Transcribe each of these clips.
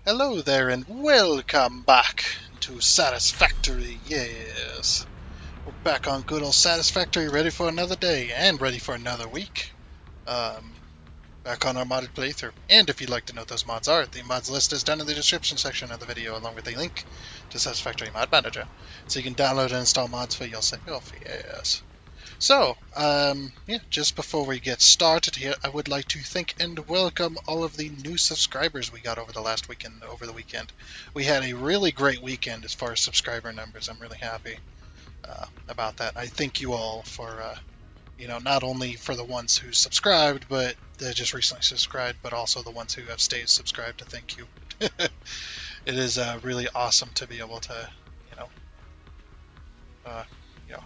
Hello there and welcome back to Satisfactory, yes. We're back on good old Satisfactory, ready for another day and ready for another week. Um, Back on our modded playthrough. And if you'd like to know what those mods are, the mods list is down in the description section of the video along with a link to Satisfactory Mod Manager. So you can download and install mods for yourself, yes. So, yeah, just before we get started here, I would like to thank and welcome all of the new subscribers we got over the weekend. We had a really great weekend as far as subscriber numbers. I'm really happy about that. I thank you all for, not only for the ones who subscribed, but that just recently subscribed, but also the ones who have stayed subscribed. To thank you. It is really awesome to be able to, you know,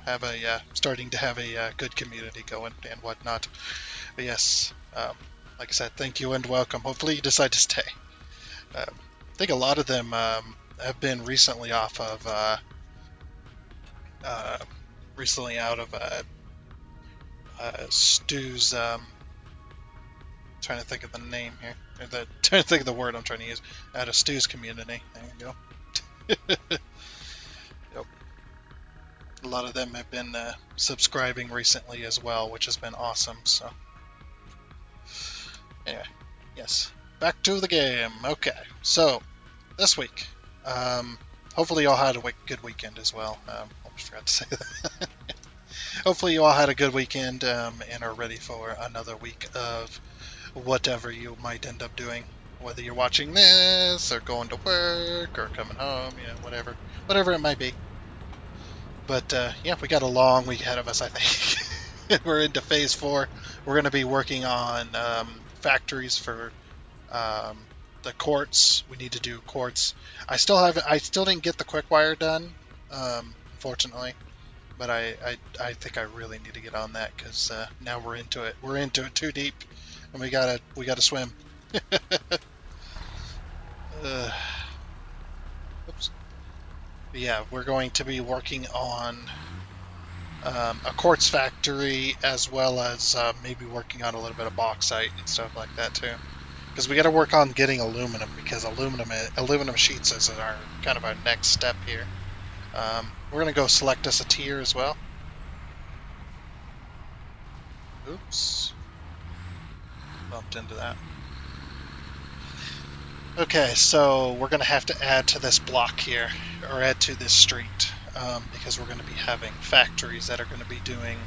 have starting to have a good community going and whatnot. But yes, like I said, thank you and welcome. Hopefully you decide to stay. I think a lot of them have been recently off of, recently out of Stu's, trying to think of the name here, trying to think of the word I'm trying to use, out of Stu's community. There you go. Yep. A lot of them have been subscribing recently as well, which has been awesome. So, anyway, yes, back to the game. Okay, so this week, hopefully you all had a good weekend as well. Almost forgot to say that. Hopefully you all had a good weekend and are ready for another week of whatever you might end up doing. Whether you're watching this, or going to work, or coming home, whatever it might be. But yeah, we got a long week ahead of us, I think. We're into phase 4. We're going to be working on factories for the quartz. We need to do quartz. I still didn't get the quick wire done, unfortunately. But I think I really need to get on that because now we're into it. We're into it too deep, and we gotta swim. Oops. Yeah, we're going to be working on a quartz factory as well as maybe working on a little bit of bauxite and stuff like that too. Because we got to work on getting aluminum because aluminum sheets is our kind of our next step here. We're gonna go select us a tier as well. Oops, bumped into that. Okay, so we're gonna have to add to this block here, or add to this street, because we're gonna be having factories that are gonna be doing,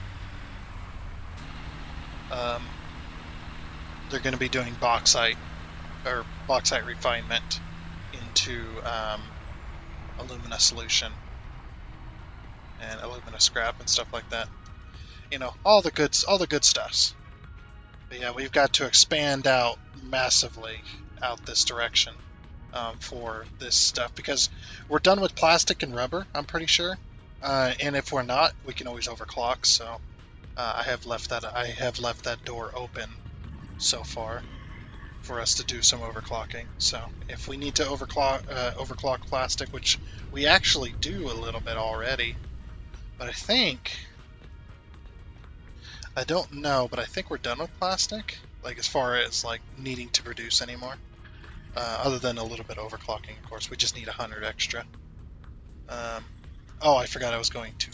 they're gonna be doing bauxite refinement into alumina solution and alumina scrap and stuff like that. All the good stuffs. But yeah, we've got to expand out massively out this direction for this stuff because we're done with plastic and rubber, I'm pretty sure. And if we're not, we can always overclock. So I have left that door open so far for us to do some overclocking. So if we need to overclock plastic, which we actually do a little bit already, but I don't know, but I think we're done with plastic, like as far as like needing to produce anymore. Other than a little bit of overclocking, of course. We just need 100 extra. Oh, I forgot I was going to.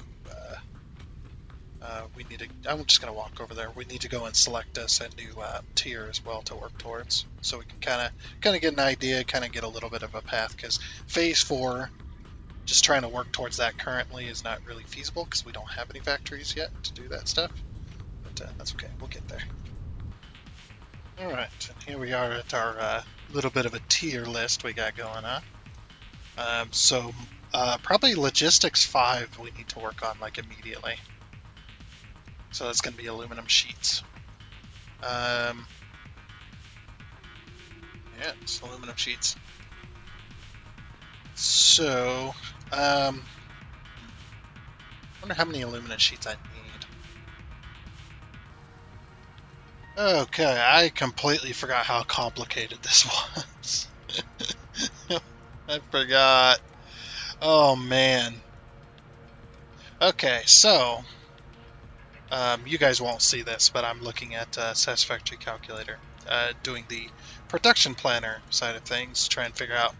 I'm just gonna walk over there. We need to go and select us a new tier as well to work towards, so we can kind of get an idea, kind of get a little bit of a path. Because phase 4, just trying to work towards that currently is not really feasible because we don't have any factories yet to do that stuff. But that's okay. We'll get there. All right, and here we are at our little bit of a tier list we got going on. So probably logistics 5 we need to work on like immediately. So that's going to be aluminum sheets. Yeah, it's aluminum sheets. So, I wonder how many aluminum sheets I need. Okay, I completely forgot how complicated this was. I forgot. Oh man. Okay, so you guys won't see this, but I'm looking at Satisfactory calculator, doing the production planner side of things, try and figure out.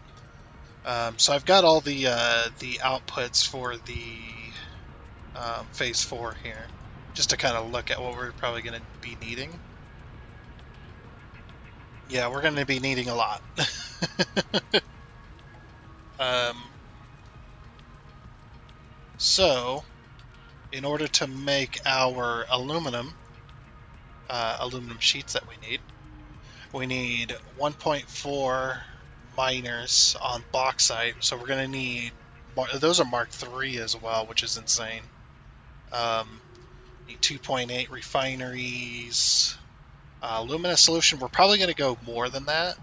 So I've got all the outputs for the phase 4 here, just to kind of look at what we're probably going to be needing. Yeah, we're going to be needing a lot. So, in order to make our aluminum sheets that we need 1.4 miners on bauxite. So we're going to need, those are Mark III as well, which is insane. Need 2.8 refineries. Alumina solution, we're probably going to go more than that.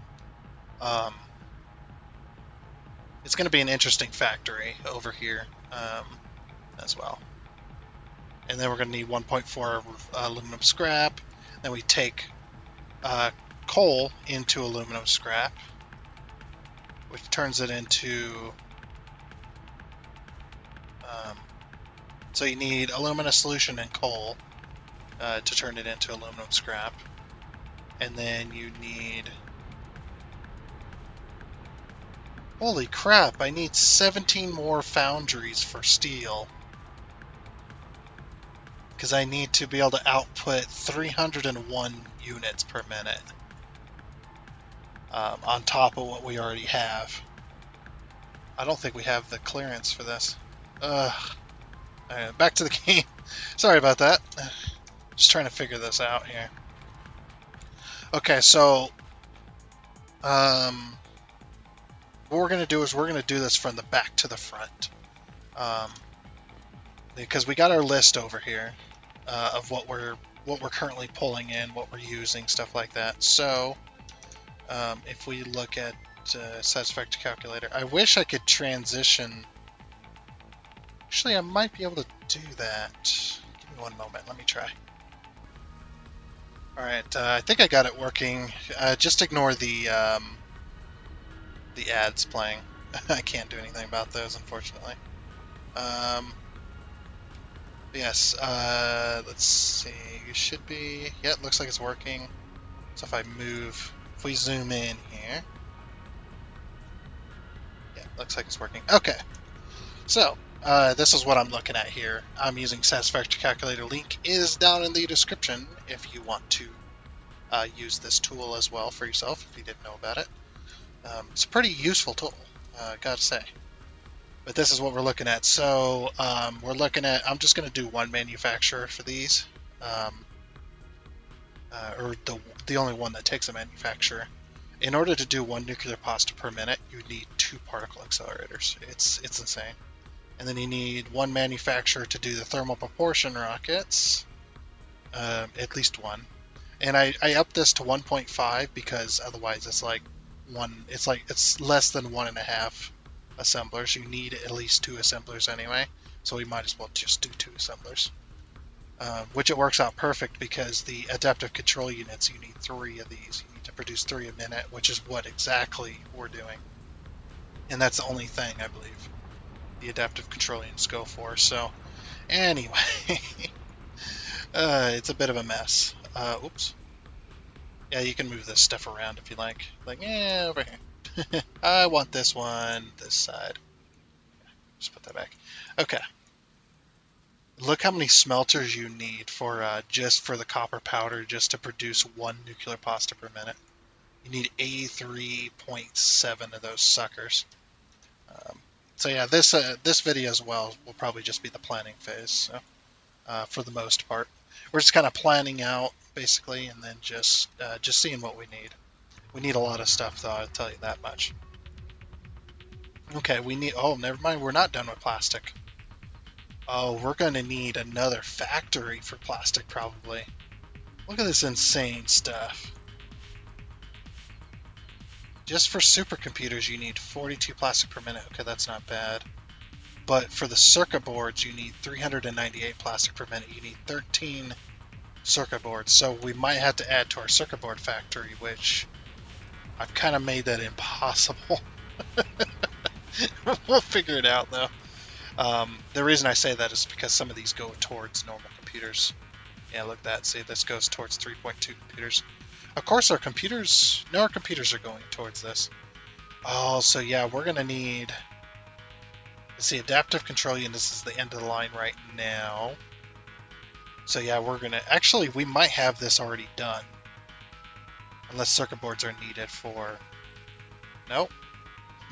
It's going to be an interesting factory over here as well. And then we're going to need 1.4 aluminum scrap. Then we take coal into aluminum scrap, which turns it into... so you need alumina solution and coal to turn it into aluminum scrap. And then you need... Holy crap, I need 17 more foundries for steel. Because I need to be able to output 301 units per minute. On top of what we already have. I don't think we have the clearance for this. Right, back to the game. Sorry about that. Just trying to figure this out here. Okay, so... what we're going to do is we're going to do this from the back to the front. Because we got our list over here of what we're currently pulling in, what we're using, stuff like that. So if we look at Satisfactory calculator, I wish I could transition. Actually, I might be able to do that. Give me one moment. Let me try. All right, I think I got it working. Just ignore the ads playing. I can't do anything about those, unfortunately. Yes, let's see. It should be... Yeah, it looks like it's working. So if we zoom in here... Yeah, looks like it's working. Okay. So, this is what I'm looking at here. I'm using Satisfactory Calculator. Link is down in the description if you want to use this tool as well for yourself, if you didn't know about it. It's a pretty useful tool, gotta say. But this is what we're looking at. So we're looking at, I'm just going to do one manufacturer for these. Or the only one that takes a manufacturer. In order to do one nuclear pasta per minute, you need 2 particle accelerators. It's insane. And then you need one manufacturer to do the thermal proportion rockets. At least one. And I upped this to 1.5 because otherwise it's like it's less than 1.5 assemblers. You need at least 2 assemblers anyway, so we might as well just do 2 assemblers. Which it works out perfect because the adaptive control units, you need 3 of these. You need to produce 3 a minute, which is what exactly we're doing. And that's the only thing, I believe, the adaptive control units go for. So, anyway, it's a bit of a mess. Oops. Yeah, you can move this stuff around if you like. Like, yeah, over here. I want this one, this side. Just put that back. Okay. Look how many smelters you need for just for the copper powder just to produce 1 nuclear pasta per minute. You need 83.7 of those suckers. So yeah, this video as well will probably just be the planning phase. So, for the most part, we're just kind of planning out basically, and then just seeing what we need. We need a lot of stuff, though. I'll tell you that much. Okay, we need... Oh, never mind. We're not done with plastic. Oh, we're going to need another factory for plastic, probably. Look at this insane stuff. Just for supercomputers, you need 42 plastic per minute. Okay, that's not bad. But for the circuit boards, you need 398 plastic per minute. You need 13 circuit boards. So we might have to add to our circuit board factory, which I've kind of made that impossible. We'll figure it out, though. The reason I say that is because some of these go towards normal computers. Yeah, look at that. See, this goes towards 3.2 computers. Of course, our computers. No, our computers are going towards this. Oh, so yeah, we're gonna need. Let's see, adaptive control units is the end of the line right now. So yeah, we're gonna. Actually, we might have this already done, unless circuit boards are needed for. Nope.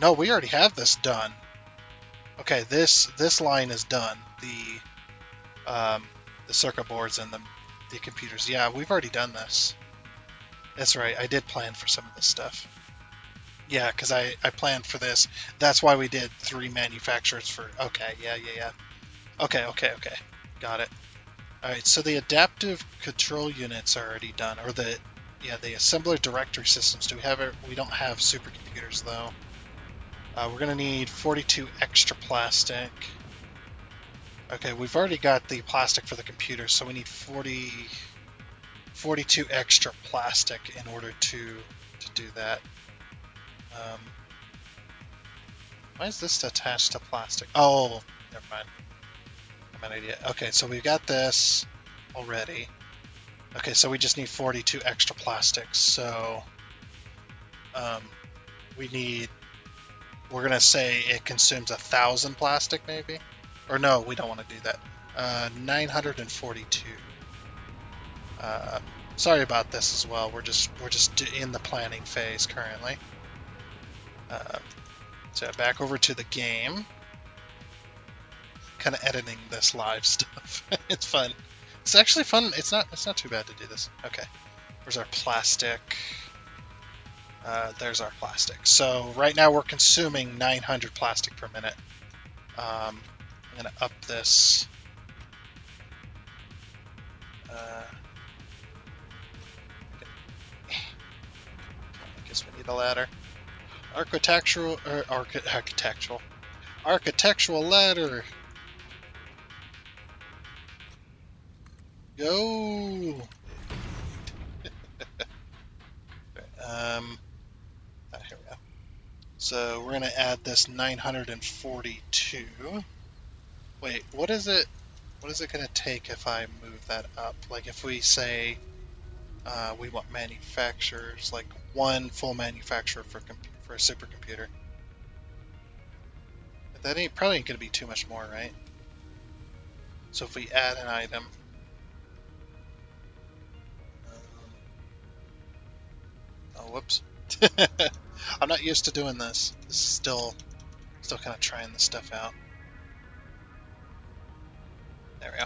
No, we already have this done. Okay, this line is done. The circuit boards and the computers. Yeah, we've already done this. That's right. I did plan for some of this stuff. Yeah, because I planned for this. That's why we did 3 manufacturers for. Okay, yeah. Okay. Got it. All right, so the adaptive control units are already done, or the assembler directory systems. Do we have it? We don't have supercomputers though. We're gonna need 42 extra plastic. Okay, we've already got the plastic for the computers, so we need 42 extra plastic in order to do that. Why is this attached to plastic? Oh, never mind. I'm an idiot. Okay, so we've got this already. Okay, so we just need 42 extra plastics. So we're gonna say it consumes 1,000 plastic, maybe? Or no, we don't want to do that. 942. Sorry about this as well. We're just in the planning phase currently. So back over to the game. Kind of editing this live stuff. It's fun. It's actually fun. It's not too bad to do this. Okay. Where's our plastic? There's our plastic. So right now we're consuming 900 plastic per minute. I'm gonna up this. I guess we need a ladder. Architectural ladder. Go. Here we go. So we're gonna add this 942. Wait, what is it? What is it gonna take if I move that up? Like if we say we want manufacturers, like one full manufacturer for a supercomputer. But that ain't probably gonna be too much more, right? So if we add an item. Oh, whoops. I'm not used to doing this. This is still kind of trying this stuff out. There we go.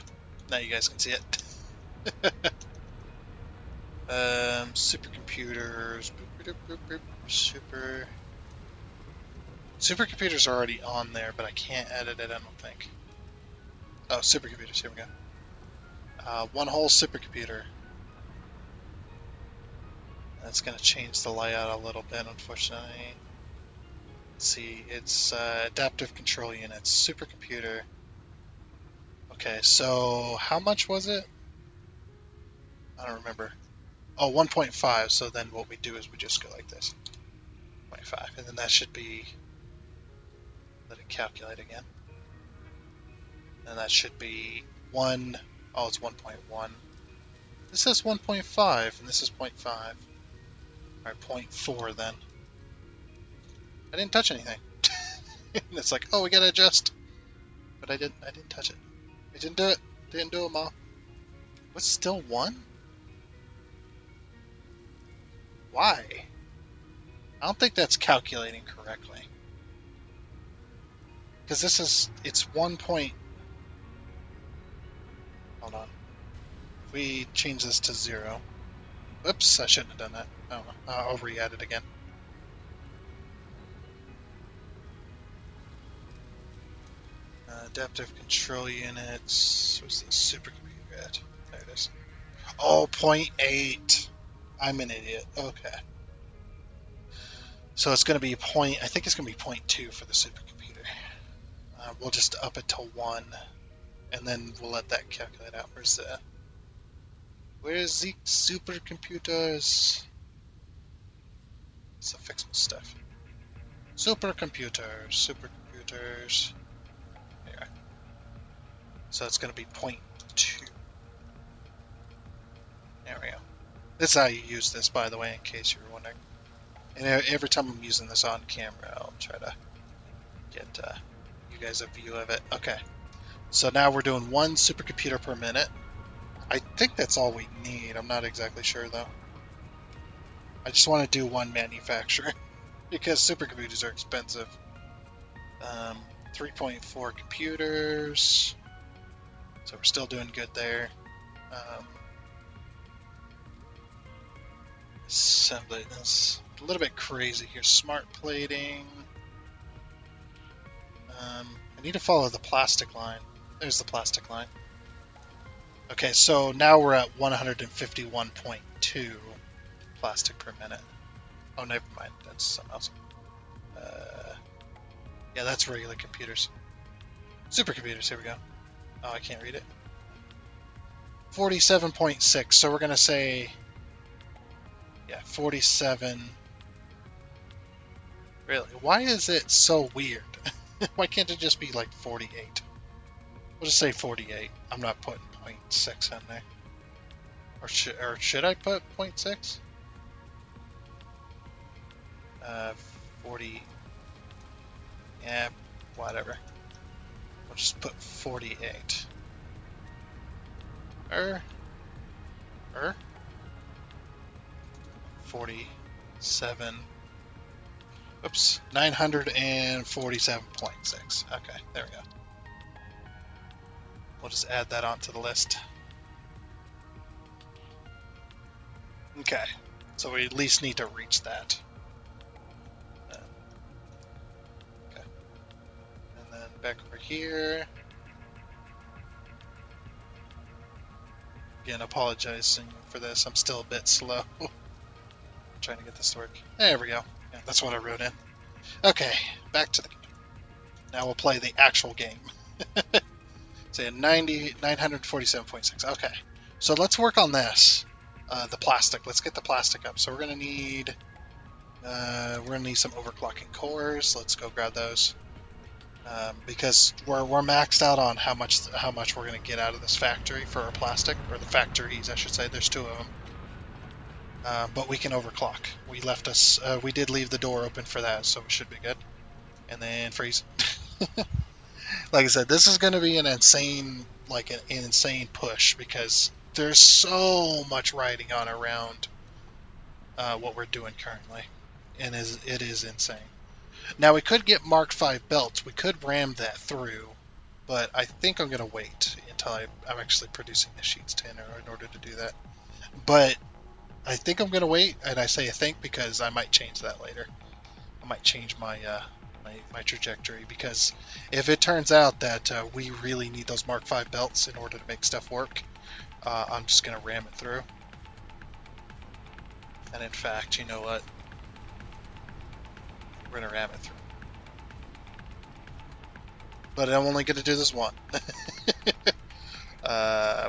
Now you guys can see it. Supercomputers. Supercomputers are already on there, but I can't edit it, I don't think. Oh, supercomputers, here we go. One whole supercomputer. That's going to change the layout a little bit, unfortunately. Let's see, it's adaptive control units, supercomputer. Okay, so how much was it? I don't remember. Oh, 1.5, so then what we do is we just go like this. 0.5, and then that should be... Let it calculate again. And that should be 1... Oh, it's 1.1. This says 1.5, and this is 0.5. Alright, 0.4 then. I didn't touch anything. It's like, oh, we gotta adjust. But I didn't touch it. I didn't do it. Didn't do it, Ma. What's still 1? Why? I don't think that's calculating correctly. Because it's 1 point... Hold on. If we change this to 0... Oops, I shouldn't have done that. Oh, I'll re-add it again. Adaptive control units. Where's the supercomputer at? There it is. Oh, 0.8. I'm an idiot. Okay. So it's going to be I think it's going to be 0.2 for the supercomputer. We'll just up it to 1, and then we'll let that calculate out. Where's the supercomputers? Let's fix my stuff. Supercomputers. Here. So it's going to be 0.2. There we go. This is how you use this, by the way, in case you were wondering. And every time I'm using this on camera, I'll try to get you guys a view of it. Okay, so now we're doing 1 supercomputer per minute. I think that's all we need. I'm not exactly sure, though. I just want to do 1 manufacturer because supercomputers are expensive. 3.4 computers, so we're still doing good there. Assembly is a little bit crazy here. Smart plating. I need to follow the plastic line. There's the plastic line. Okay, so now we're at 151.2 plastic per minute. Oh, never mind. That's something else. Yeah, that's regular computers. Supercomputers, here we go. Oh, I can't read it. 47.6, so we're going to say, yeah, 47. Really? Why is it so weird? Why can't it just be like 48? We'll just say 48. I'm not putting 0.6 in there. Or should I put 0.6? 40. Yeah, whatever. We'll just put 48. 47. Oops, 947.6. Okay, there we go. We'll just add that onto the list. Okay, so we at least need to reach that. Okay, and then back over here. Again, apologizing for this. I'm still a bit slow. Trying to get this to work. There we go. Yeah, that's what I wrote in. Okay, back to the game. Now we'll play the actual game. Say 947.6. Okay, so let's work on this. The plastic. Let's get the plastic up. So we're gonna need some overclocking cores. Let's go grab those. Because we're maxed out on how much we're gonna get out of this factory for our plastic, or the factories, I should say. There's 2 of them. But we can overclock. We did leave the door open for that, so it should be good. And then freeze. Like I said, this is going to be an insane push because there's so much riding on around what we're doing currently, and it is insane. Now we could get Mark V belts. We could ram that through, but I think I'm going to wait until I'm actually producing the sheets in order to do that. But I think I'm going to wait, and I say I think because I might change that later. I might change my my trajectory, because if it turns out that we really need those Mark V belts in order to make stuff work, I'm just going to ram it through. And in fact, you know what? We're going to ram it through. But I'm only going to do this one.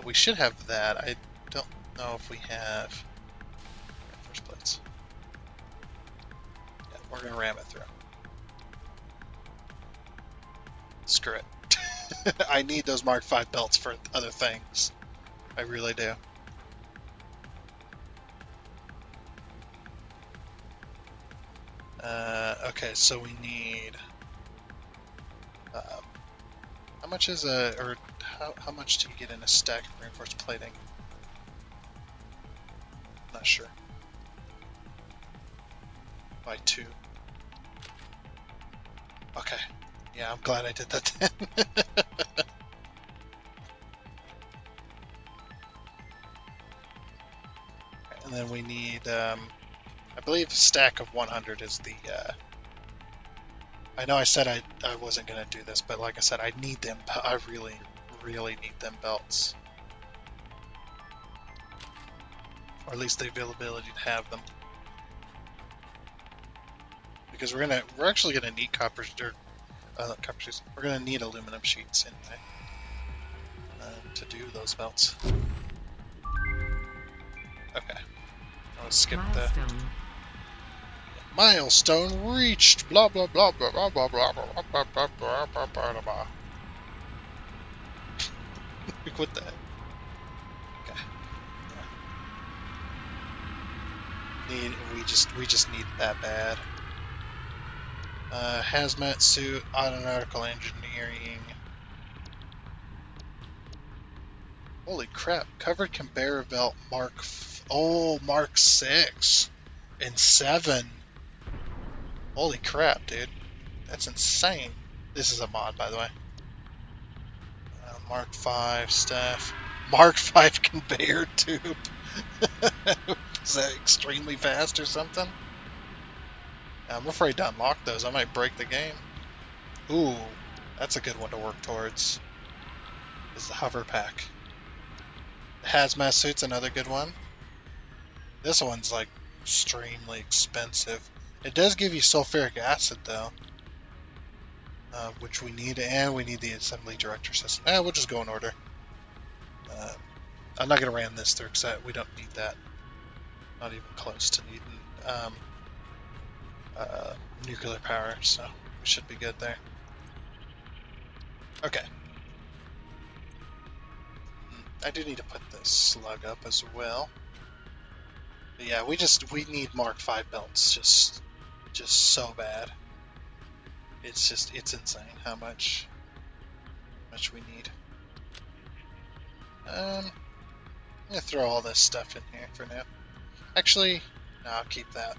We should have that. I don't know if we have first plates. Yeah, we're going to ram it through. Screw it. I need those Mark V belts for other things. I really do. Okay, so we need... how much is how much do you get in a stack of reinforced plating? Not sure. By 2. Okay. Yeah, I'm glad I did that then. And then we need, I believe a stack of 100 is the, I know I said I wasn't going to do this, but like I said, I need them. I really, really need them belts. Or at least the availability to have them. Because we're actually gonna need copper sheets. We're gonna need aluminum sheets anyway to do those belts. Okay, let's skip milestone reached. Blah blah blah blah blah blah blah blah blah blah blah blah blah blah. What the heck? Okay. We just need that bad. Hazmat suit, aeronautical engineering. Holy crap! Covered conveyor belt Mark 6 and 7. Holy crap, dude! That's insane. This is a mod, by the way. Mark 5 stuff. Mark 5 conveyor tube. Is that extremely fast or something? I'm afraid to unlock those. I might break the game. Ooh, that's a good one to work towards. Is the hover pack. The hazmat suit's another good one. This one's like extremely expensive. It does give you sulfuric acid though, which we need, and we need the assembly director system. We'll just go in order. I'm not gonna ram this through because we don't need that. Not even close to needing nuclear power, so we should be good there. Okay. I do need to put this slug up as well. But yeah, we need Mark 5 belts just so bad. It's insane how much we need. I'm gonna throw all this stuff in here for now. Actually, no, I'll keep that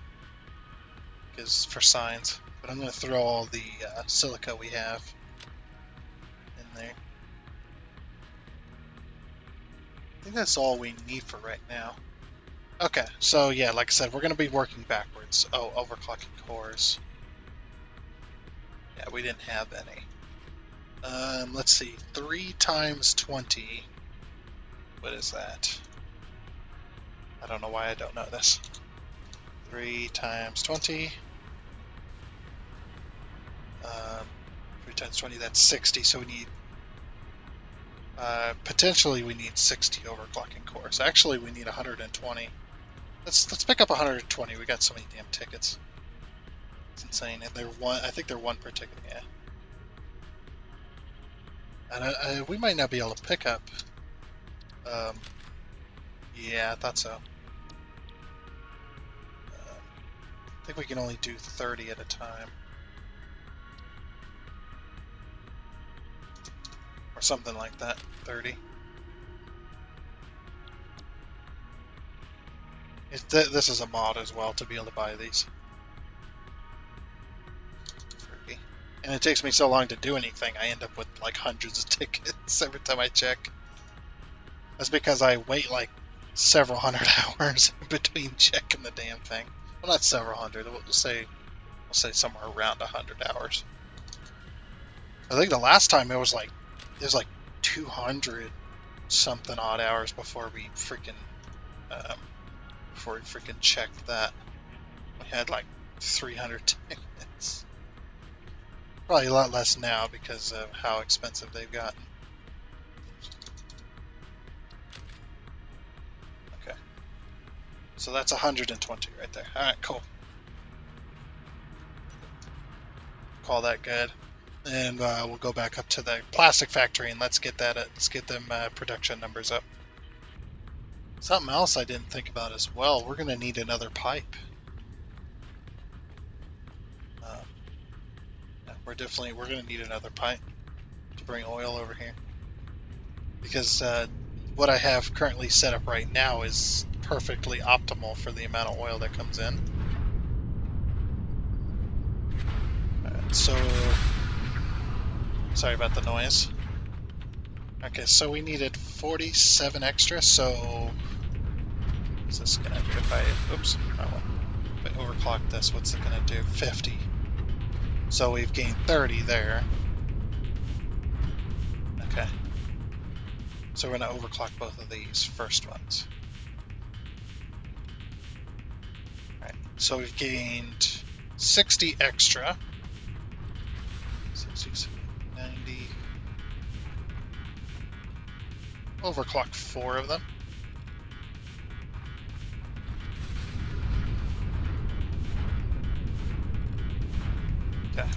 because for signs. But I'm gonna throw all the silica we have in there. I think that's all we need for right now. Okay, so yeah, like I said, we're going to be working backwards. Oh, overclocking cores. Yeah, we didn't have any. Let's see, 3 times 20. What is that? I don't know why I don't know this. 3 times 20. 3 times 20, that's 60, so we need... potentially we need 60 overclocking cores. Actually, we need 120. Let's pick up 120. We got so many damn tickets. It's insane. And they're one. I think they're 1 per ticket. Yeah. And we might not be able to pick up. Yeah, I thought so. I think we can only do 30 at a time. Or something like that. 30. This is a mod as well to be able to buy these. 30. And it takes me so long to do anything, I end up with like hundreds of tickets every time I check. That's because I wait like several hundred hours between checking the damn thing. Well, not several hundred. We'll say somewhere around 100 hours. I think the last time it was like 200 something odd hours before we freaking checked that. We had like 300 tickets. Probably a lot less now because of how expensive they've gotten. Okay. So that's 120 right there. Alright, cool. Call that good. And we'll go back up to the plastic factory and let's get them production numbers up. Something else I didn't think about as well. We're going to need another pipe. We're going to need another pipe to bring oil over here because what I have currently set up right now is perfectly optimal for the amount of oil that comes in. So, sorry about the noise. Okay, so we needed 47 extra, so what's this gonna do if oops, wrong one. If I overclock this, what's it gonna do? 50. So we've gained 30 there. Okay. So we're gonna overclock both of these first ones. Alright, so we've gained 60 extra. 60, 90. Overclock 4 of them. Okay.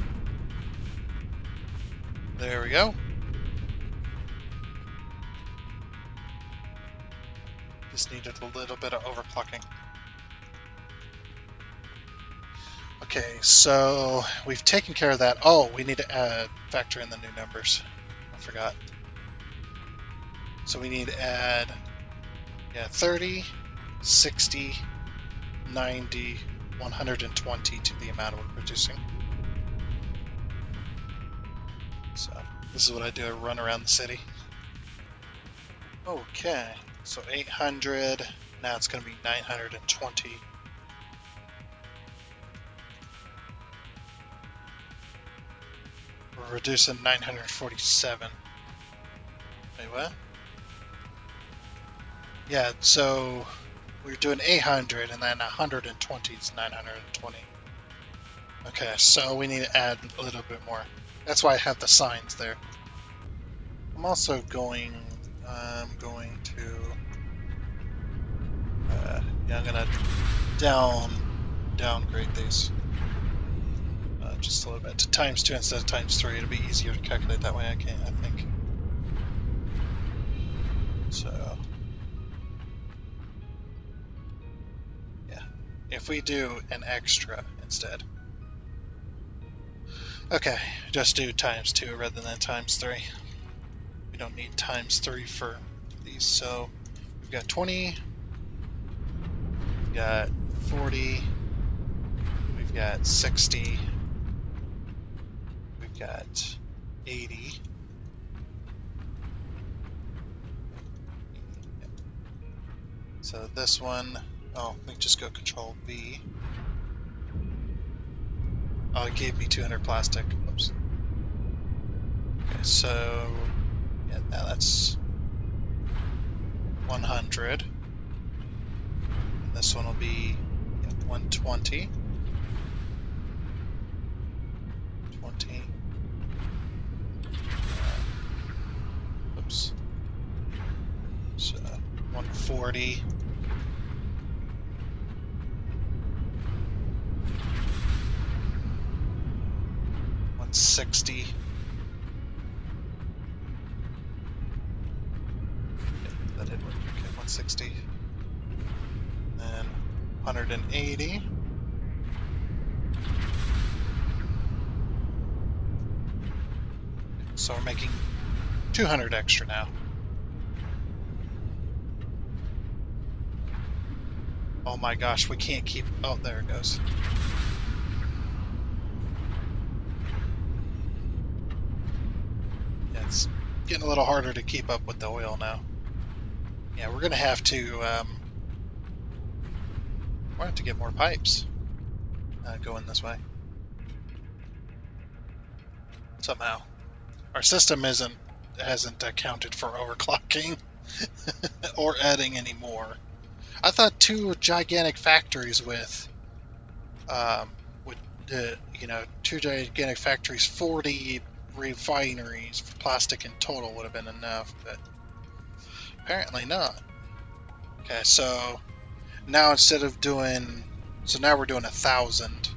There we go. Just needed a little bit of overclocking. Okay, so we've taken care of that. Oh, we need to factor in the new numbers. I forgot. So we need to add, 30, 60, 90, 120 to the amount we're producing. So this is what I do. I run around the city. Okay, so 800. Now it's going to be 920. We're reducing 947. Wait, what? Yeah, so we're doing 800 and then 120 is 920. Okay, so we need to add a little bit more. That's why I have the signs there. I'm also going to, I'm gonna downgrade these just a little bit to ×2 instead of ×3. It'll be easier to calculate that way. I think. So yeah, if we do an extra instead. Okay, just do ×2 rather than ×3. We don't need ×3 for these. So we've got 20, we've got 40, we've got 60, we've got 80. So this one, we can just go Control V. Oh, it gave me 200 plastic. Oops. Okay, so yeah, now that's 100. And this one will be 120. 20. Oops. So 140. 160. Okay, that did work. Okay, 160. And 180. So we're making 200 extra now. Oh my gosh, we can't keep... Oh, there it goes. Yeah, it's getting a little harder to keep up with the oil now. Yeah, we're going to have to... we're going to have to get more pipes going this way. Somehow. Our system hasn't accounted for overclocking or adding any more. I thought two gigantic factories with, two gigantic factories, 40 refineries for plastic in total would have been enough, but apparently not. Okay, so now instead of doing, so now we're doing 1,000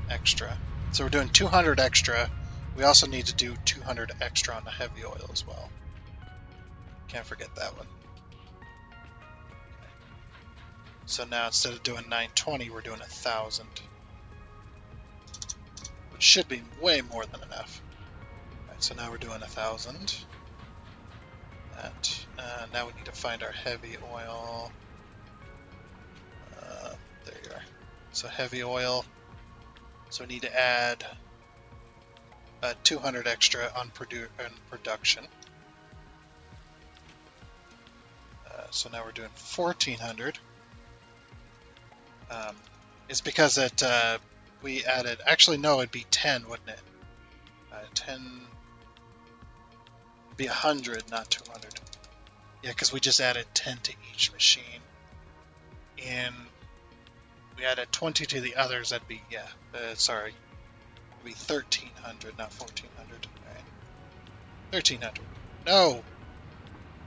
extra. So we're doing 200 extra. We also need to do 200 extra on the heavy oil as well. Can't forget that one. So now instead of doing 920, we're doing 1,000. Which should be way more than enough. Right, so now we're doing 1,000. Now we need to find our heavy oil. There you are. So heavy oil. So we need to add 200 extra on production. So now we're doing 1,400. It's because we added... Actually, no, it'd be 10, wouldn't it? 10... It'd be 100, not 200. Yeah, because we just added 10 to each machine. And we added 20 to the others, that'd be... sorry. It'd be 1,300, not 1,400. All right. 1,300. No!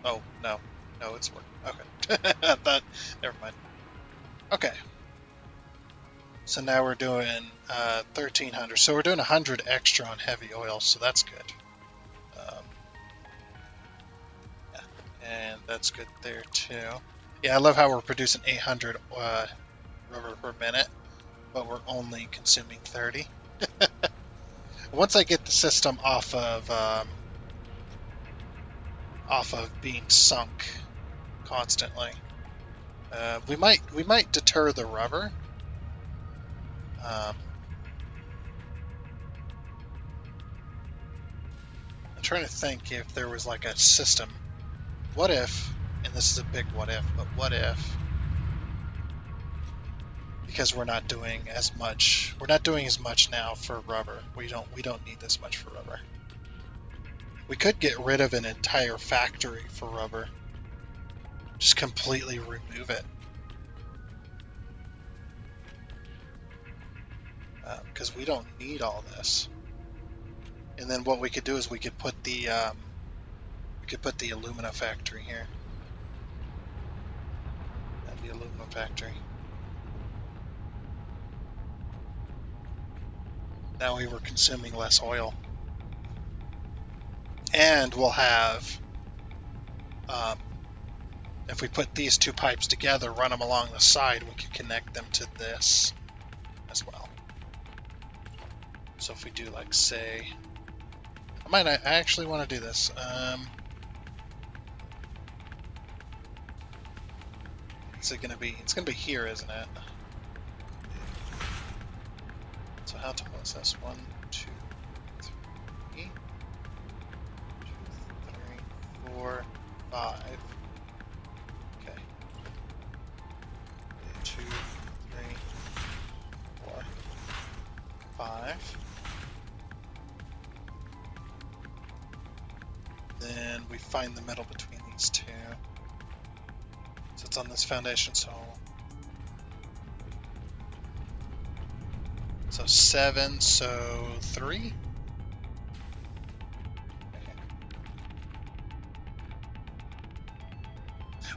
Oh, no. No, it's working. Okay. I thought... Never mind. Okay. So now we're doing 1,300. So we're doing 100 extra on heavy oil, so that's good. Yeah, and that's good there too. Yeah, I love how we're producing 800 rubber per minute. but we're only consuming 30. Once I get the system off of being sunk constantly, we might deter the rubber. I'm trying to think if there was like a system. What if, and this is a big what if, but what if, because we're not doing as much now for rubber. We don't need this much for rubber. We could get rid of an entire factory for rubber. Just completely remove it. Because we don't need all this. And then what we could do is we could put the alumina factory here. And the aluminum factory. Now we were consuming less oil. And we'll have, if we put these two pipes together, run them along the side, we can connect them to this as well. So if we do, like, say, I actually want to do this. Is it going to be? It's going to be here, isn't it? So how tall is this? 1, 2, 3, 4, 5. Okay. 2, 3, 4, 5. Then we find the middle between these two. So it's on this foundation, so 7, so 3. Okay.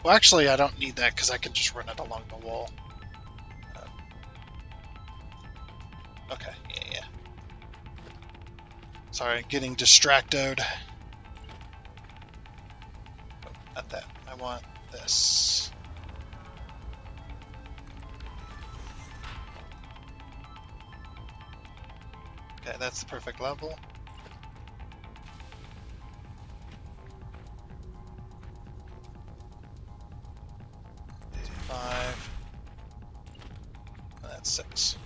Well, actually, I don't need that because I can just run it along the wall. Okay, yeah. Sorry, getting distracted. Not that. I want this. Okay, that's the perfect level. That's 5. And that's 6.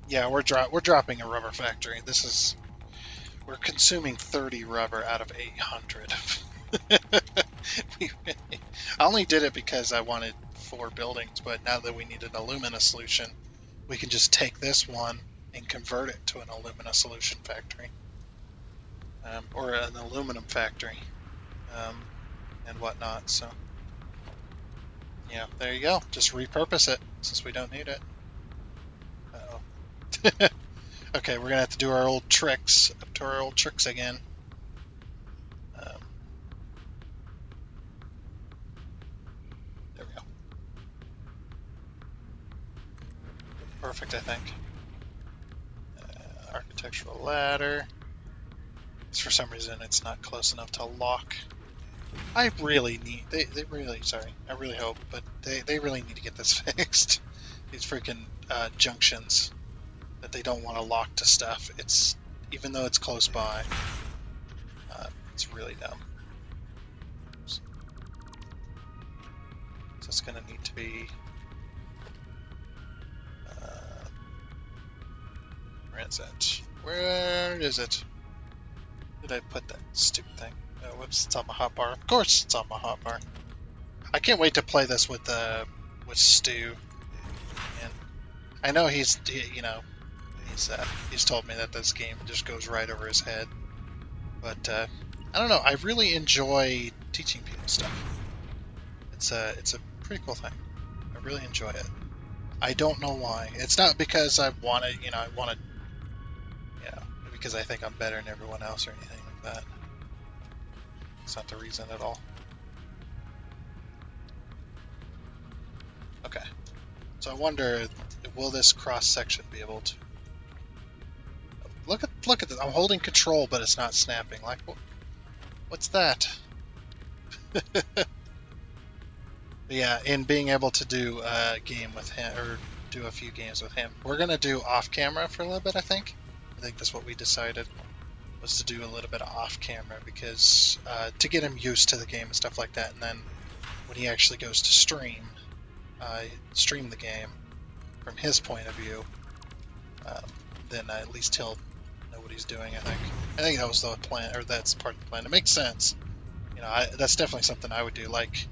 Yeah, we're dropping a rubber factory. We're consuming 30 rubber out of 800. I only did it because I wanted 4 buildings, but now that we need an alumina solution, we can just take this one and convert it to an alumina solution factory, or an aluminum factory, and whatnot. So yeah, there you go. Just repurpose it since we don't need it. Uh-oh. Okay, we're gonna have to do our old tricks, up to our old tricks again. There we go. Perfect, I think. Architectural ladder. For some reason, it's not close enough to lock. I really need. They really. Sorry. I really hope, but they really need to get this fixed. These freaking junctions that they don't want to lock to stuff. It's even though it's close by. It's really dumb. So it's going to need to be. Where is it? Where is it? Did I put that stupid thing? Oh, whoops! It's on my hotbar. Of course, it's on my hotbar. I can't wait to play this with Stu. And I know he's told me that this game just goes right over his head. But I don't know. I really enjoy teaching people stuff. It's a pretty cool thing. I really enjoy it. I don't know why. It's not because I want to, because I think I'm better than everyone else or anything like that. It's not the reason at all. Okay. So I wonder, will this cross section be able to? Look at this. I'm holding control, but it's not snapping. Like, what's that? Yeah, in being able to do a game with him, or do a few games with him. We're gonna do off camera for a little bit. I think that's what we decided, was to do a little bit of off camera, because to get him used to the game and stuff like that, and then when he actually goes to stream the game from his point of view, then at least he'll know what he's doing. I think that was the plan, or that's part of the plan. It makes sense. You know, that's definitely something I would do. Like,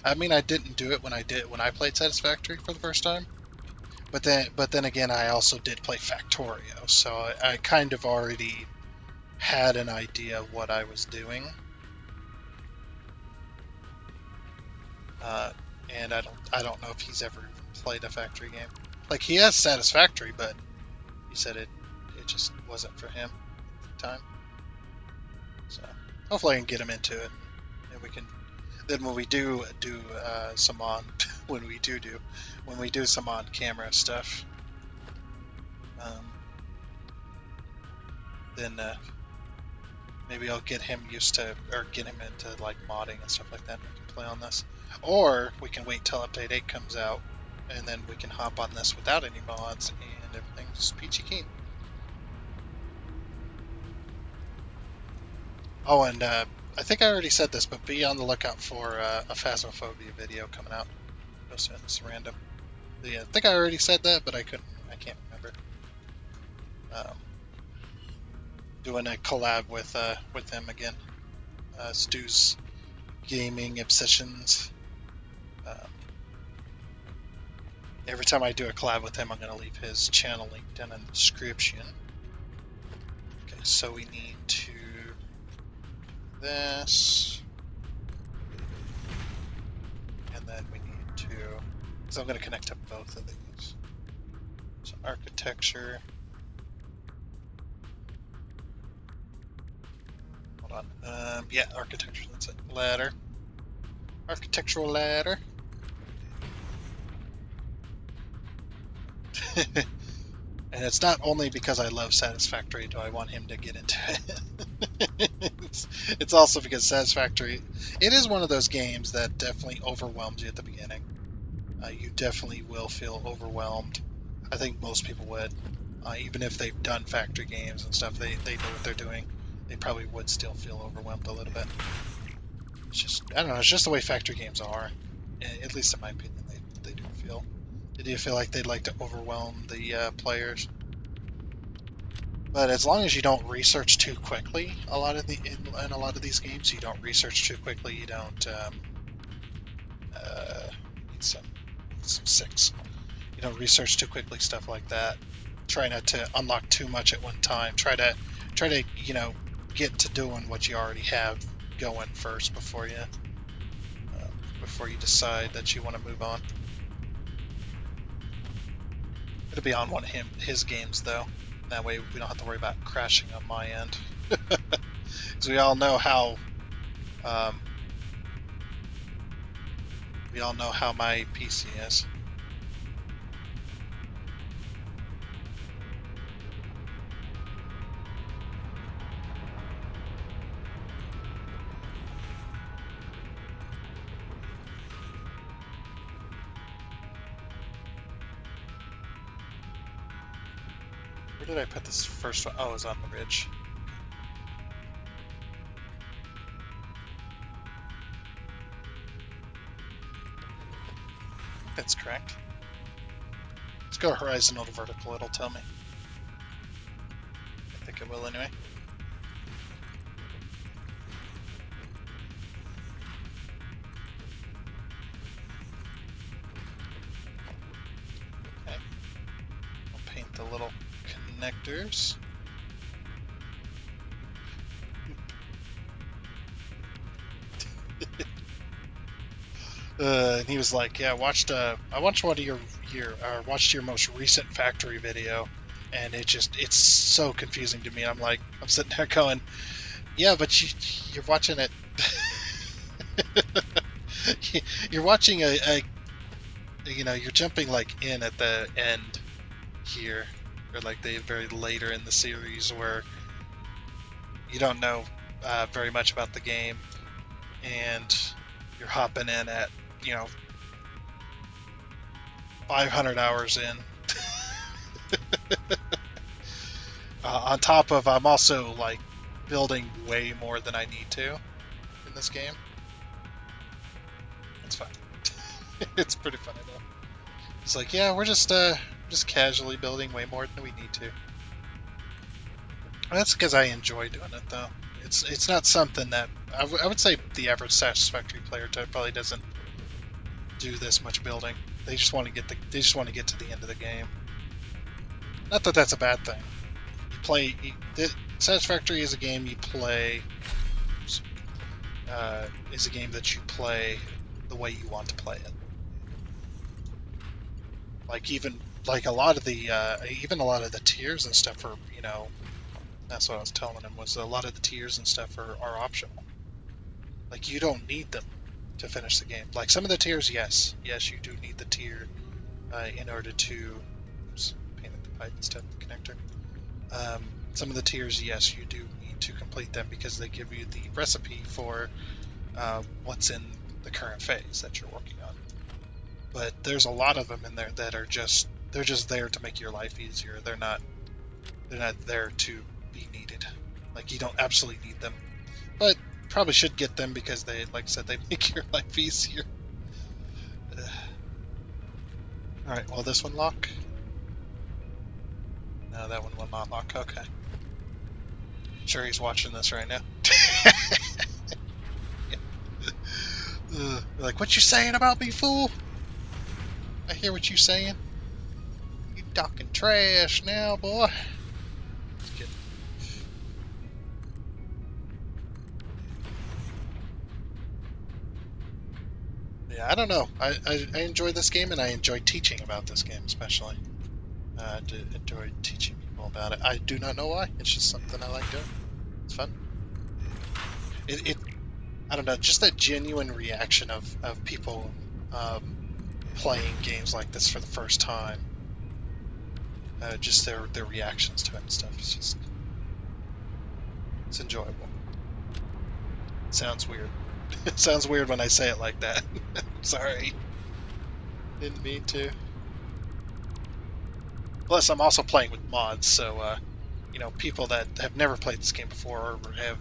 I mean, I didn't do it when I played Satisfactory for the first time, but then again, I also did play Factorio, so I kind of already had an idea of what I was doing. And I don't know if he's ever played a factory game. Like, he has Satisfactory, but he said it just wasn't for him at the time. So hopefully I can get him into it, and we can. Then when we do some on when we do some on camera stuff, then maybe I'll get him used to, or get him into like modding and stuff like that, and we can play on this. Or we can wait till Update 8 comes out, and then we can hop on this without any mods, and everything's just peachy keen. Oh, and I think I already said this, but be on the lookout for a Phasmophobia video coming out. It's random. Yeah, I think I already said that, but I can't remember. Doing a collab with him again. Stu's Gaming Obsessions. Every time I do a collab with him, I'm going to leave his channel link down in the description. Okay, so we need to do this. And then we need to... So I'm going to connect up both of these. So architecture. Hold on. Yeah, architecture, that's it. Ladder. Architectural ladder. And it's not only because I love Satisfactory do I want him to get into it. It's also because Satisfactory, it is one of those games that definitely overwhelms you at the beginning. You definitely will feel overwhelmed. I think most people would. Even if they've done factory games and stuff, they know what they're doing. They probably would still feel overwhelmed a little bit. It's just, I don't know, it's just the way factory games are. At least in my opinion, they do feel. They do feel like they'd like to overwhelm the players. But as long as you don't research too quickly, in a lot of these games, you don't research too quickly. You don't need some 6. You don't research too quickly, stuff like that. Try not to unlock too much at one time. Try to get to doing what you already have going first before you decide that you want to move on. It'll be on one of his games though. That way we don't have to worry about crashing on my end. Because we all know how my PC is. Where did I put this first one? Oh, it was on the ridge. That's correct. Let's go horizontal to vertical, it'll tell me. I think it will anyway. Okay. I'll paint the little connectors. And he was like, "Yeah, I watched one of your watched your most recent factory video, and it's so confusing to me." I'm like, I'm sitting there going, "Yeah, but you're watching it. You're watching you're jumping like in at the end here, or like the very later in the series where you don't know very much about the game, and you're hopping in at 500 hours in, On top of, I'm also like building way more than I need to in this game. It's fun. It's pretty funny though. It's like, yeah, we're just casually building way more than we need to. That's because I enjoy doing it though. It's not something that I would say the average Satisfactory player probably doesn't do this much building. They just want to get to the end of the game. Not that that's a bad thing. Satisfactory is a game you play. Is a game that you play the way you want to play it. Like even a lot of the tiers and stuff are, that's what I was telling him, was a lot of the tiers and stuff are optional. Like you don't need them to finish the game. Like some of the tiers, yes you do need the tier in order to painted the pipe instead of the connector. Some of the tiers, yes, you do need to complete them because they give you the recipe for what's in the current phase that you're working on. But there's a lot of them in there that are just there to make your life easier. They're not there to be needed. Like you don't absolutely need them, but probably should get them because they, like I said, they make your life easier. All right, will this one lock? No, that one will not lock. Okay. Sure, he's watching this right now. Like, what you saying about me, fool? I hear what you saying. You talking trash now, boy. Just kidding. Yeah, I don't know. I enjoy this game, and I enjoy teaching about this game, especially. I enjoy teaching people about it. I do not know why. It's just something I like doing. It's fun. I don't know, just that genuine reaction of people playing games like this for the first time. Just their reactions to it and stuff. It's enjoyable. It sounds weird. It sounds weird when I say it like that. Sorry. Didn't mean to. Plus, I'm also playing with mods, so people that have never played this game before or have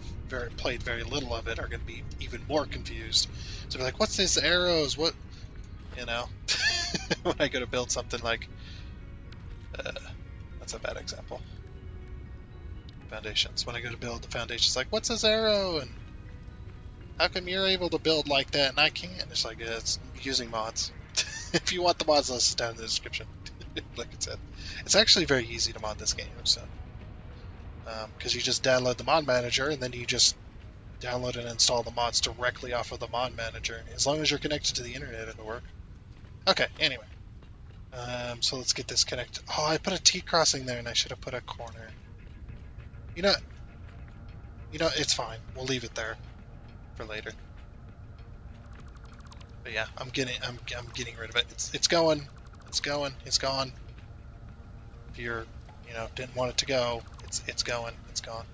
played very little of it are going to be even more confused. So they're like, "What's these arrows? What?" When I go to build something like, that's a bad example. Foundations. When I go to build the foundations, like, "What's this arrow?" And how come you're able to build like that and I can't? It's like, it's using mods. If you want the mods, list is down in the description. Like I said, it's actually very easy to mod this game, so because you just download the mod manager and then you just download and install the mods directly off of the mod manager. As long as you're connected to the internet, it'll work. Okay, anyway, so let's get this connected. Oh, I put a T crossing there and I should have put a corner. It's fine. We'll leave it there for later. But yeah, I'm getting rid of it. It's going. It's going. It's gone. If you're, didn't want it to go, it's going. It's gone.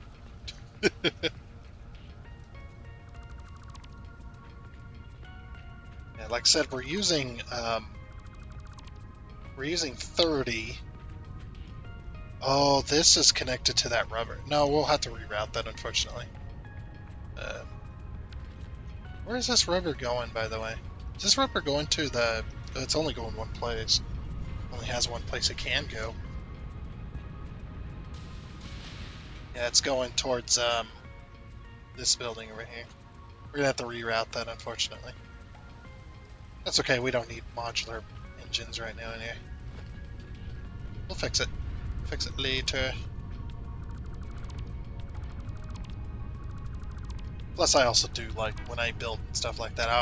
Yeah, like I said, we're using 30. Oh, this is connected to that rubber. No, we'll have to reroute that, unfortunately. Where is this rubber going, by the way? Is this rubber going to the... It's only going one place. Only has one place it can go. Yeah, it's going towards this building over here. We're gonna have to reroute that, unfortunately. That's okay, we don't need modular engines right now in here. We'll fix it. Fix it later. Plus, I also do, like, when I build stuff like that, I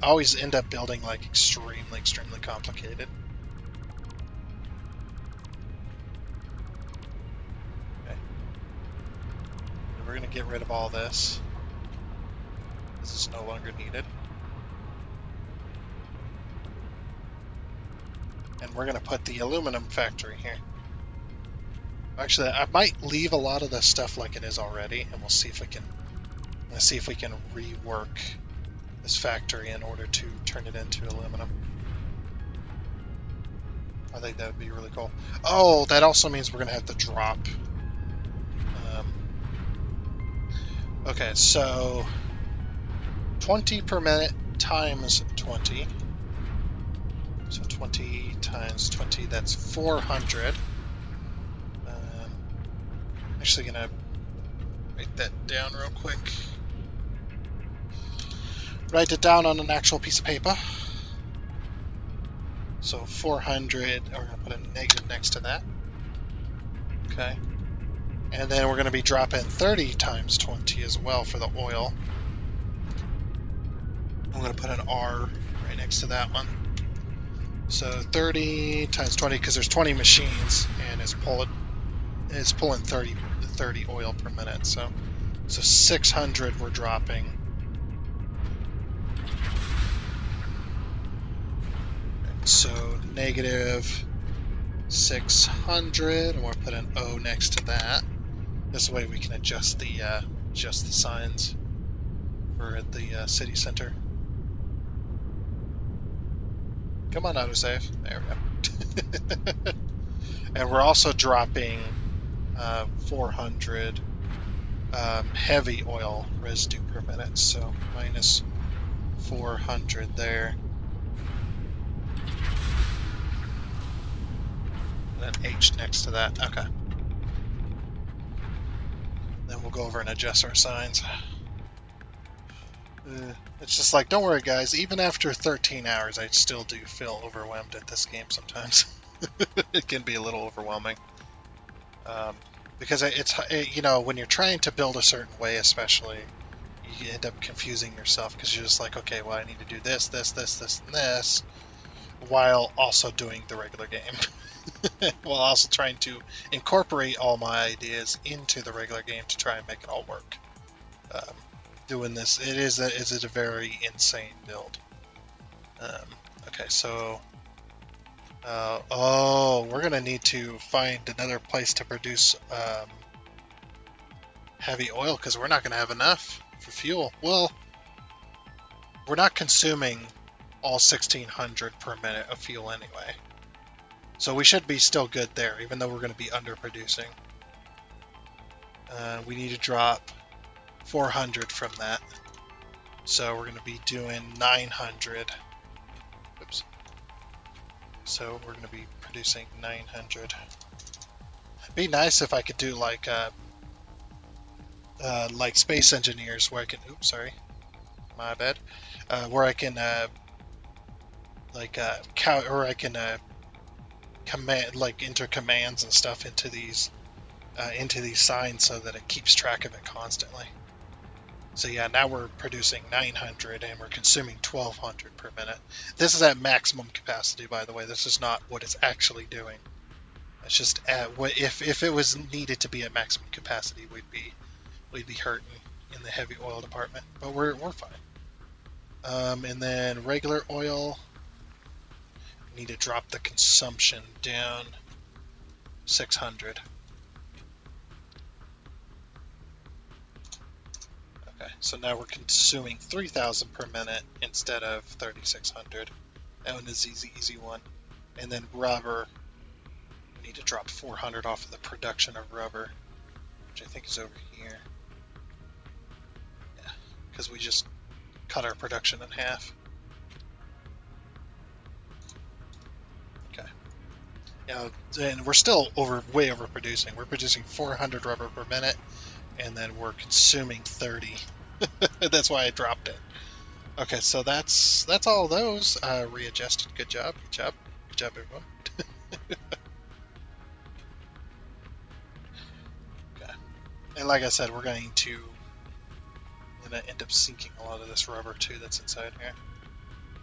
always end up building, like, extremely complicated. Okay. And we're gonna get rid of all this. This is no longer needed. And we're gonna put the aluminum factory here. Actually, I might leave a lot of this stuff like it is already, and we'll see if we can... Let's see if we can rework this factory in order to turn it into aluminum. I think that would be really cool. Oh, that also means we're going to have to drop Okay, so 20 per minute times 20. So 20 times 20, that's 400. Actually gonna write that down real quick. Write it down on an actual piece of paper. So 400, we're gonna put a negative next to that. Okay. And then we're gonna be dropping 30 times 20 as well for the oil. I'm gonna put an R right next to that one. So 30 times 20, because there's 20 machines, and it's pulling 30 oil per minute. So 600 we're dropping. So negative 600, and we'll put an O next to that. This way we can adjust the signs for the city center. Come on, autosave. There we go. And we're also dropping 400 heavy oil residue per minute, so minus 400 there. And an H next to that. Okay. Then we'll go over and adjust our signs. It's just like, don't worry guys, even after 13 hours I still do feel overwhelmed at this game sometimes. It can be a little overwhelming. Because you know, when you're trying to build a certain way especially, you end up confusing yourself because you're just like, okay, well I need to do this, and this, while also doing the regular game. While also trying to incorporate all my ideas into the regular game to try and make it all work. Doing this, it is a very insane build. Okay, so we're gonna need to find another place to produce heavy oil because we're not gonna have enough for fuel. Well, we're not consuming all 1600 per minute of fuel anyway, so we should be still good there, even though we're going to be underproducing. We need to drop 400 from that. So we're going to be doing 900. Oops. So we're going to be producing 900. It'd be nice if I could do like Space Engineers, where I can. Oops, sorry, my bad. Where I can command, like enter commands and stuff into these signs so that it keeps track of it constantly. So yeah, now we're producing 900 and we're consuming 1200 per minute. This is at maximum capacity, by the way. This is not what it's actually doing. It's just if it was needed to be at maximum capacity, we'd be hurting in the heavy oil department. But we're fine. And then regular oil. We need to drop the consumption down 600. Okay, so now we're consuming 3,000 per minute instead of 3,600. That one is easy one. And then rubber, we need to drop 400 off of the production of rubber, which I think is over here. Yeah, because we just cut our production in half. Okay. Yeah, and we're still way overproducing. We're producing 400 rubber per minute, and then we're consuming 30. That's why I dropped it. Okay, so that's all of those readjusted. Good job, everyone. Okay, and like I said, we're going to end up sinking a lot of this rubber too that's inside here.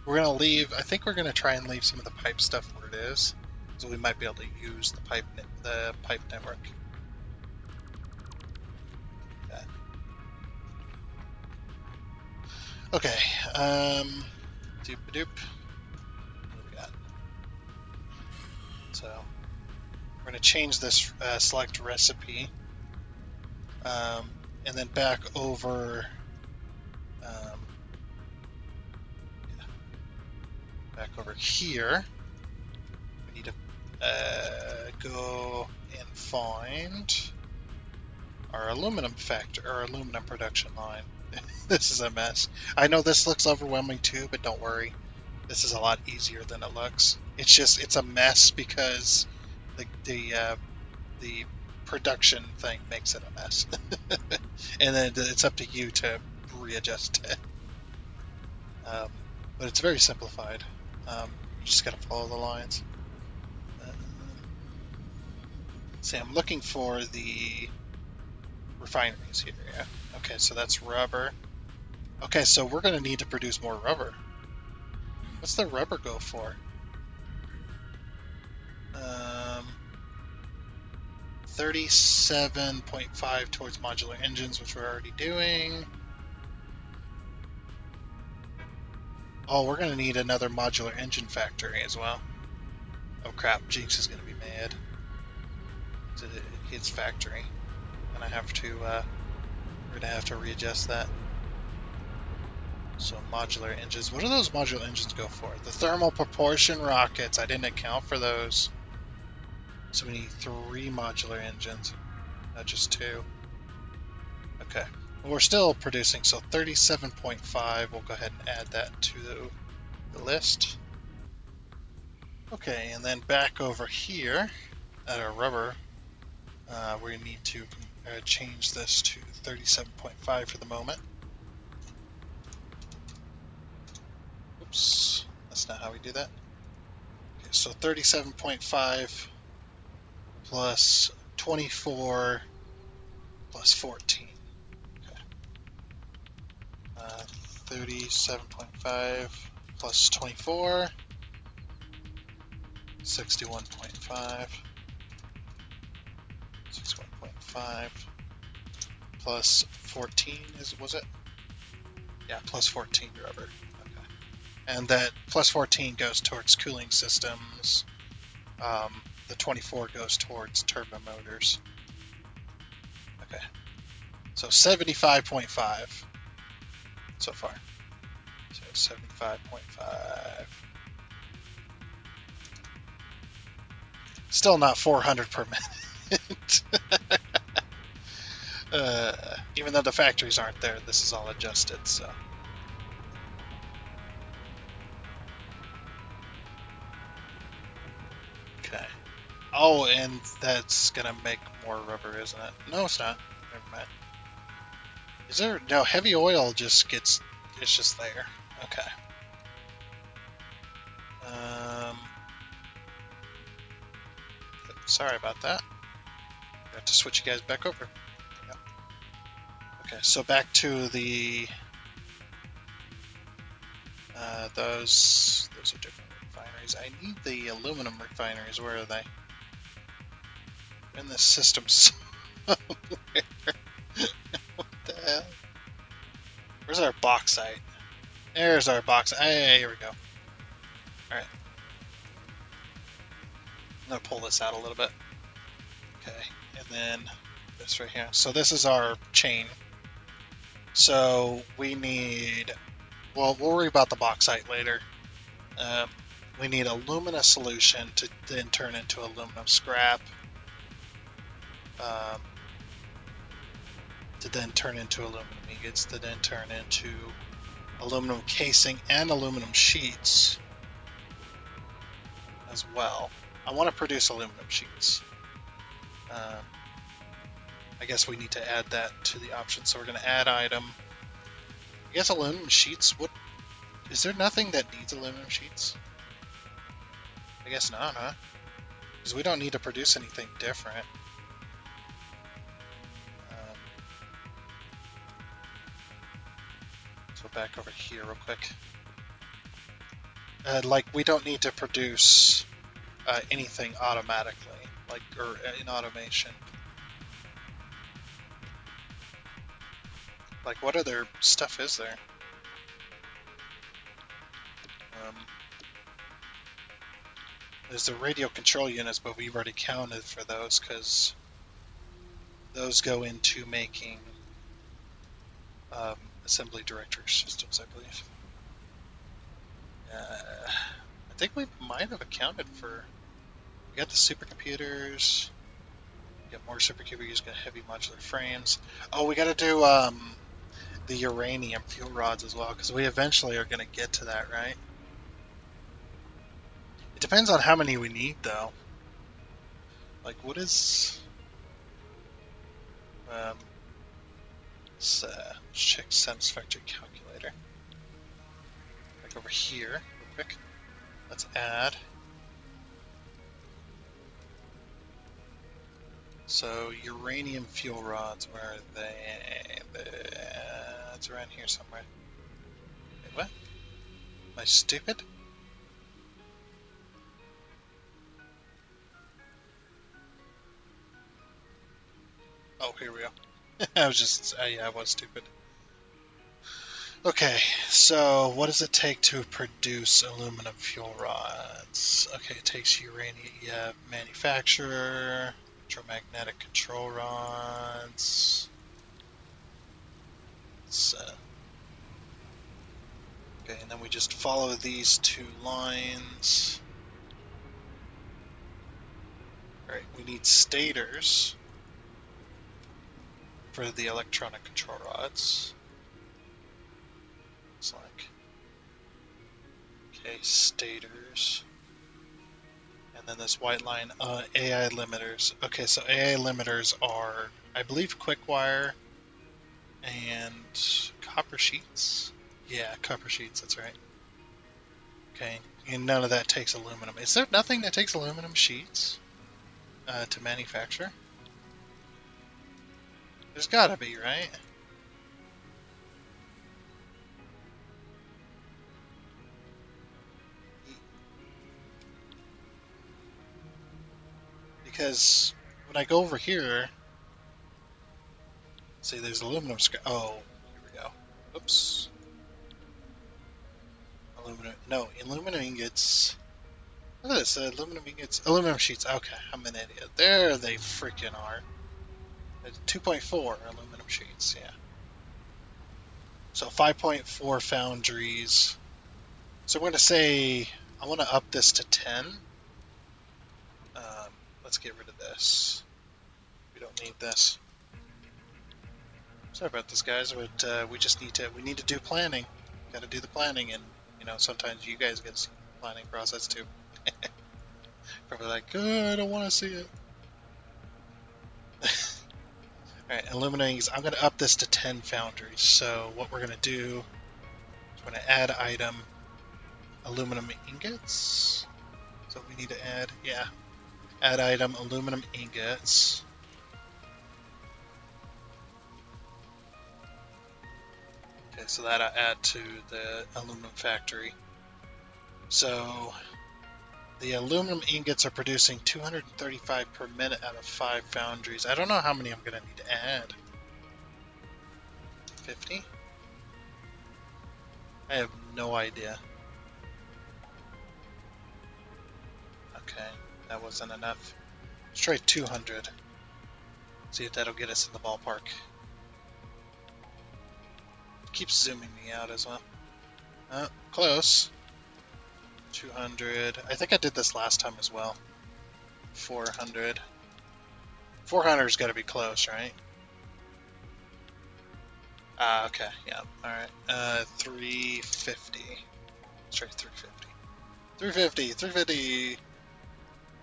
We're gonna leave. I think we're gonna try and leave some of the pipe stuff where it is, so we might be able to use the pipe network. Okay, doop-a-doop. What do we got? So, we're going to change this select recipe, and then back over, here. We need to go and find our aluminum our aluminum production line. This is a mess. I know this looks overwhelming too, but don't worry. This is a lot easier than it looks. It's a mess because the production thing makes it a mess, and then it's up to you to readjust it. Um, but it's very simplified. You just gotta follow the lines. Uh, see, I'm looking for the refineries here. Yeah. Okay, so that's rubber. Okay, so we're gonna need to produce more rubber. What's the rubber go for? 37.5 towards modular engines, which we're already doing. Oh, we're going to need another modular engine factory as well. Oh crap, Jinx is going to be mad. It's his factory. And we're going to have to readjust that. So modular engines. What do those modular engines go for? The thermal propulsion rockets. I didn't account for those. So we need 3 modular engines, not just 2. Okay. Well, we're still producing, so 37.5. We'll go ahead and add that to the list. Okay, and then back over here at our rubber, we need to change this to 37.5 for the moment. Oops, that's not how we do that. Okay, so 37.5 plus 24 plus 14. Okay. 37.5 plus 24, 61.5. 61.5 plus 14 was it? Yeah, plus 14 rubber. Okay. And that plus 14 goes towards cooling systems. The 24 goes towards turbo motors. Okay. So 75.5 so far. So 75.5. Still not 400 per minute. Even though the factories aren't there, this is all adjusted, so. Okay. Oh, and that's gonna make more rubber, isn't it? No, it's not. Never mind. Is there? No, heavy oil just gets, it's just there. Okay. Sorry about that. I have to switch you guys back over. Yep. Okay, so back to the those are different refineries. I need the aluminum refineries. Where are they? In the system somewhere. What the hell? Where's our bauxite? There's our bauxite. Hey, here we go. All right. I'm gonna pull this out a little bit. Okay, and then this right here. So this is our chain. So we need, well, we'll worry about the bauxite later. We need alumina solution to then turn into aluminum scrap. To then turn into aluminum ingots, to then turn into aluminum casing and aluminum sheets as well. I want to produce aluminum sheets. I guess we need to add that to the option. So we're going to add item. I guess aluminum sheets. What? Is there nothing that needs aluminum sheets? I guess not, huh? Because we don't need to produce anything different. So back over here real quick. Like we don't need to produce anything automatically, like or in automation. Like what other stuff is there? There's the radio control units, but we've already counted for those because those go into making assembly directory systems, I believe. I think we might have accounted for. We got the supercomputers. Get more supercubic using heavy modular frames. Oh, we gotta do the uranium fuel rods as well, because we eventually are gonna get to that, right? It depends on how many we need, though. Like, what is... let's check Satisfactory calculator. Like over here, real quick. Let's add. So, uranium fuel rods, where are they? It's around here somewhere. Wait, what? Am I stupid? Oh, here we go. I was just, yeah, I was stupid. Okay, so what does it take to produce aluminum fuel rods? Okay, it takes uranium, yeah, manufacturer, electromagnetic control rods. Okay, and then we just follow these two lines. Alright, we need stators for the electronic control rods. Looks like. Okay, stators. And then this white line, AI limiters. Okay, so AI limiters are, I believe, quick wire and copper sheets. Yeah, copper sheets, that's right. Okay, and none of that takes aluminum. Is there nothing that takes aluminum sheets to manufacture? There's gotta be, right? Because when I go over here, see, there's aluminum scrap. Oh, here we go. Oops. Aluminum. No, aluminum ingots. Look at this. Aluminum ingots. Aluminum sheets. Okay, I'm an idiot. There they freaking are. 2.4 aluminum sheets, yeah. So 5.4 foundries. So we're going to say, I want to up this to 10. Let's get rid of this. We don't need this. Sorry about this, guys, but we just need to do planning. Got to do the planning, and sometimes you guys get to see the planning process too. Probably like, oh, I don't want to see it. Alright, illuminating. I'm going to up this to 10 foundries. So what we're going to do is we're going to add item aluminum ingots. So we need to add, yeah, add item aluminum ingots. Okay, so that I add to the aluminum factory. So the aluminum ingots are producing 235 per minute out of 5 foundries. I don't know how many I'm going to need to add. 50? I have no idea. Okay, that wasn't enough. Let's try 200. See if that'll get us in the ballpark. Keeps zooming me out as well. Close. 200. I think I did this last time as well. 400. 400's got to be close, right? Okay, yeah. Alright. 350. Let's try 350. 350! 350!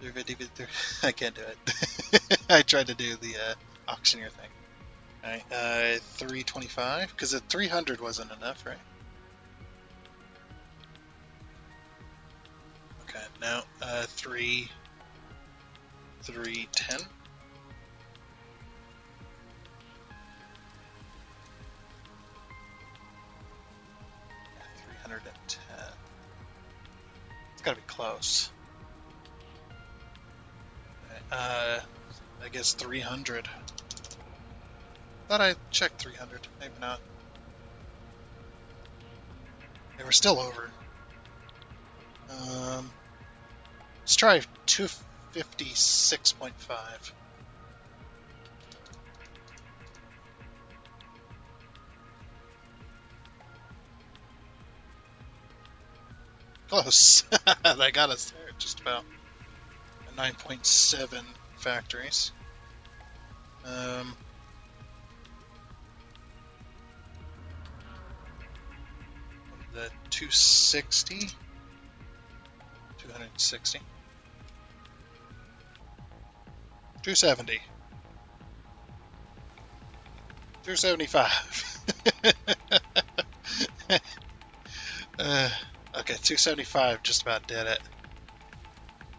350. I can't do it. I tried to do the auctioneer thing. Alright, 325? Because the 300 wasn't enough, right? Okay, now 310. Yeah, 310. It's gotta be close. Okay, I guess 300. Thought I checked 300. Maybe not. They were still over. Let's try 256.5. Close. That got us there, just about. 9.7 factories. Um, the 260, 260, 270, 275. Okay, 275 just about did it.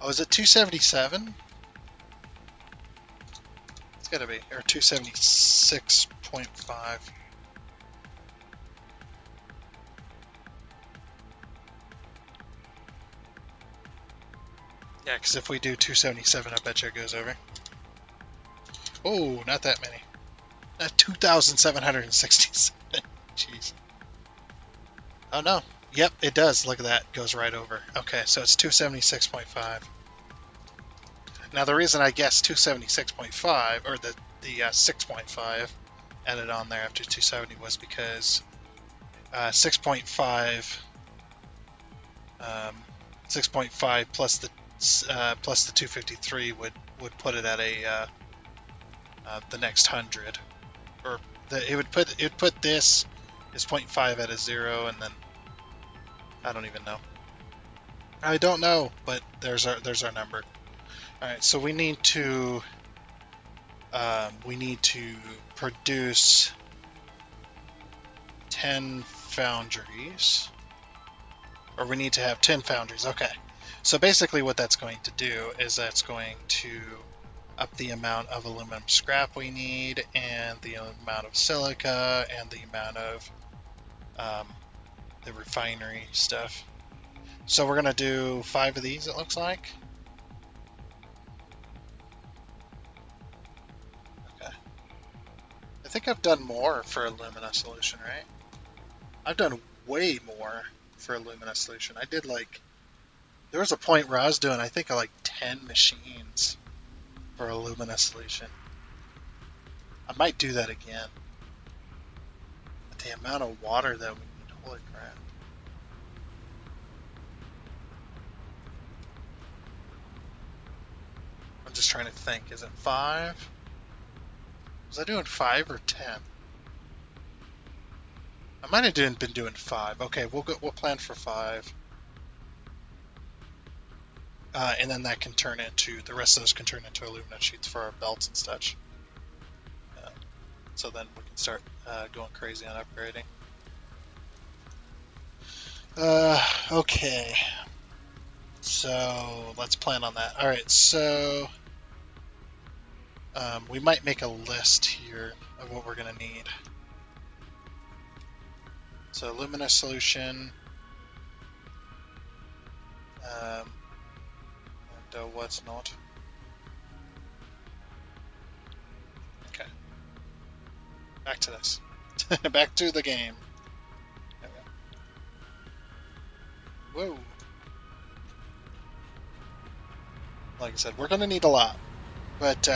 Oh, is it 277? It's gotta be, or 276.5. Yeah, because if we do 277, I bet you it goes over. Oh, not that many. 2,767. Jeez. Oh no. Yep, it does. Look at that. It goes right over. Okay, so it's 276.5. Now the reason I guessed 276.5, or the 6.5 added on there after 270 was because 6.5 plus the 253 would put it at a the next 100, or it would put this as 0.5 at a 0, and then I don't even know. I don't know, but there's our number. All right, so we need to produce 10 foundries, or we need to have 10 foundries. Okay, so basically what that's going to do is that's going to up the amount of aluminum scrap we need, and the amount of silica, and the amount of the refinery stuff. So we're gonna do 5 of these, it looks like. Okay. I think I've done more for alumina solution, right? I've done way more for alumina solution. I did there was a point where I was doing, I think, like 10 machines for alumina solution. I might do that again. But the amount of water that we need, holy crap. I'm just trying to think, is it 5? Was I doing 5 or 10? I might have been doing 5. Okay, we'll plan for 5. And then that can turn into, the rest of those can turn into aluminum sheets for our belts and such. So then we can start going crazy on upgrading. Okay. So let's plan on that. All right, so we might make a list here of what we're going to need. So alumina solution. And what's not. Okay. Back to this. Back to the game. Whoa. Like I said, we're going to need a lot. But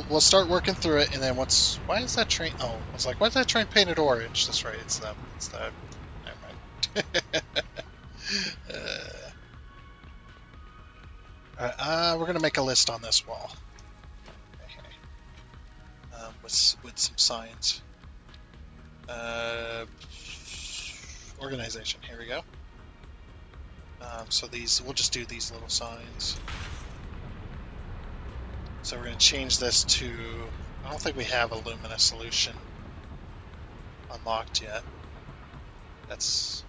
we'll start working through it, and then why is that train? Oh, I was like, why is that train painted orange? That's right, it's the. Never mind. Alright, we're gonna make a list on this wall. Okay. With some signs. Organization. Here we go. So we'll just do these little signs. So we're going to change this to, I don't think we have alumina solution unlocked yet. That's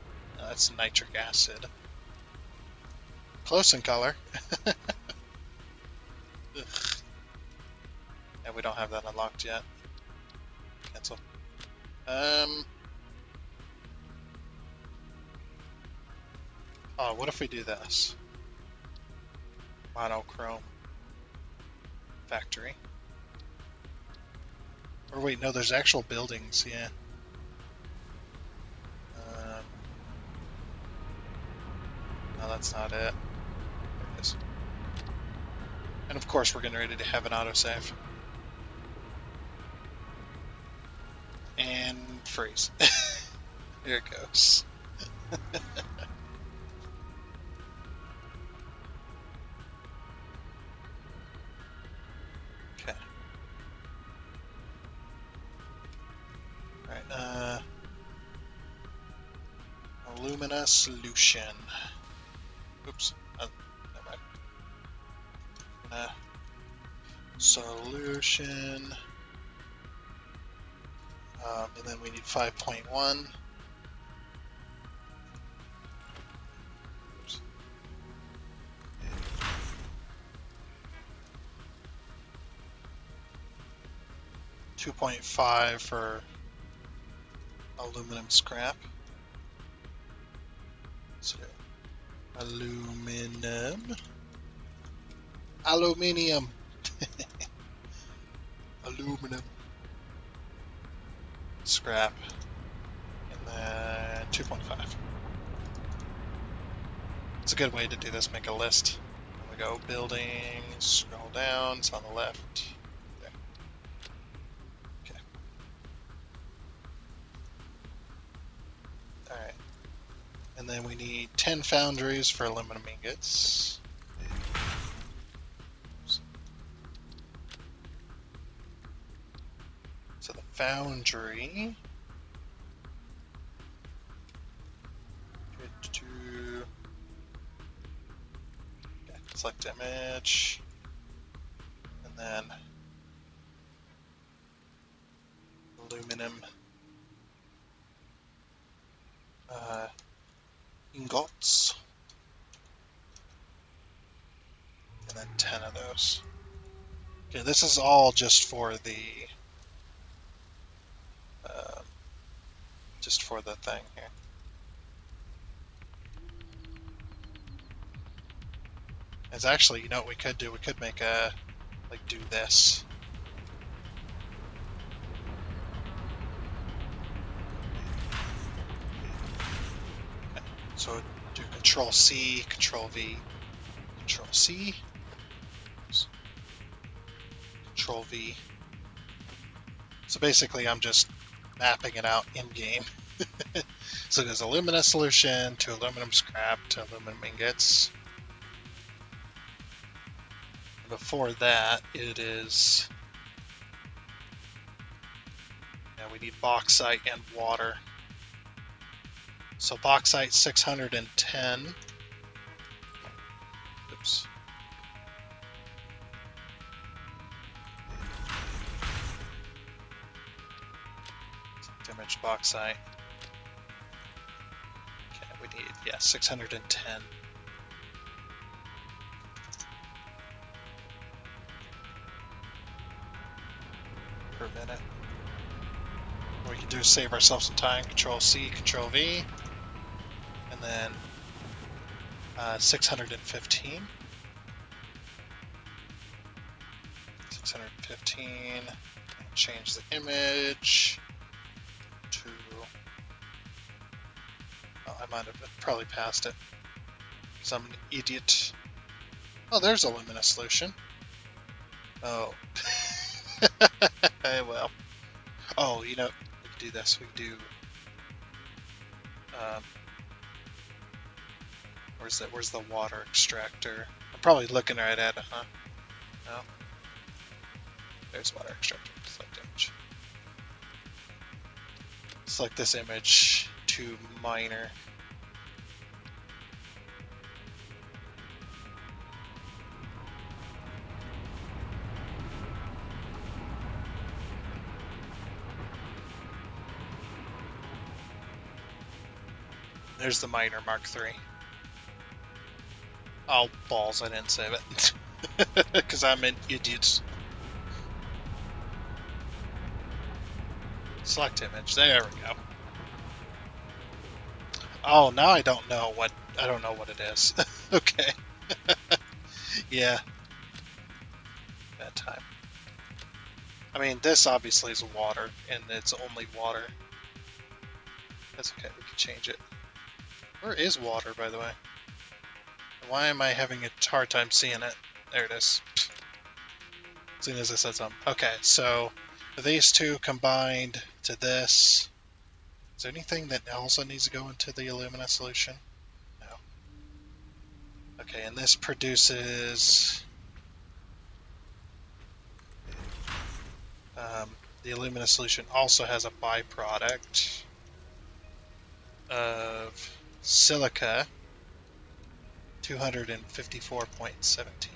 nitric acid. Close in color. Yeah, we don't have that unlocked yet. Cancel. Oh, what if we do this? Monochrome. Factory. Or wait, no, there's actual buildings, yeah. No, that's not it. There it is. And of course, we're getting ready to have an autosave. And freeze. Here it goes. Okay. alumina solution. Oops. Never mind. Solution. And then we need 5.1. 2.5 for aluminum scrap. So, aluminium. Aluminum. Aluminum. Scrap. And then 2.5. It's a good way to do this, make a list. We go building, scroll down, it's on the left. There. Okay. Alright. And then we need 10 foundries for aluminum ingots. So the foundry. Select image, and then aluminum ingots, and then 10 of those. Okay, this is all just for the thing here. It's actually, you know what we could do? We could make a, like, do this. Okay. So do Control C, Control V, Control C, Control V. So basically, I'm just mapping it out in game. So there's alumina solution to aluminum scrap to aluminum ingots. Before that, it is, we need bauxite and water. So bauxite 610. Oops. Damaged bauxite. Okay, we need, 610. Per minute. What we can do is save ourselves some time. Control C, Control V, and then 615. 615. And change the image to. Oh, I might have probably passed it because I'm an idiot. Oh, there's alumina solution. Oh. Well. Oh, you know, we can do this. We can do. Where's the water extractor? I'm probably looking right at it, huh? No. There's water extractor. Select image. Select this image to miner. There's the miner Mark III. Oh, balls, I didn't save it. Because I'm an idiot. Select image. There we go. Oh, now I don't know what it is. Okay. Yeah. Bad time. I mean, this obviously is water, and it's only water. That's okay, we can change it. Where is water, by the way? Why am I having a hard time seeing it? There it is. As soon as I said something. Okay, so these two combined to this. Is there anything that also needs to go into the alumina solution? No. Okay, and this produces the alumina solution also has a byproduct of silica 254.17.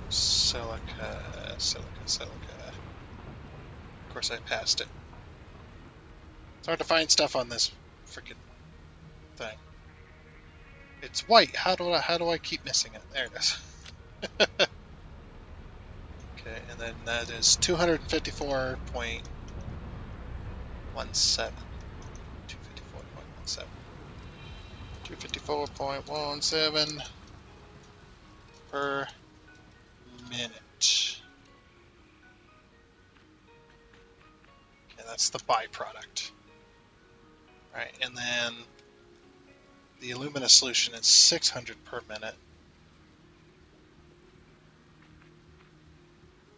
So silica. Of course, I passed it. It's hard to find stuff on this freaking thing. It's white. How do I keep missing it? There it is. Okay, and then that is 254.17. 254.17. 254.17 per minute. Okay, that's the byproduct. Alright, and then the alumina solution is 600 per minute.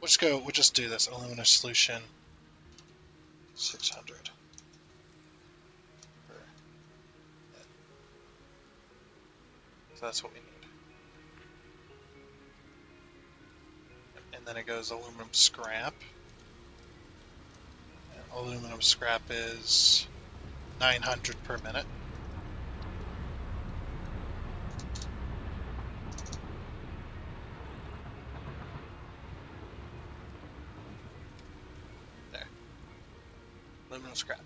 We'll just do this. Alumina solution 600 per minute. So that's what we need. And then it goes aluminum scrap. And aluminum scrap is 900 per minute. There. Aluminum scrap.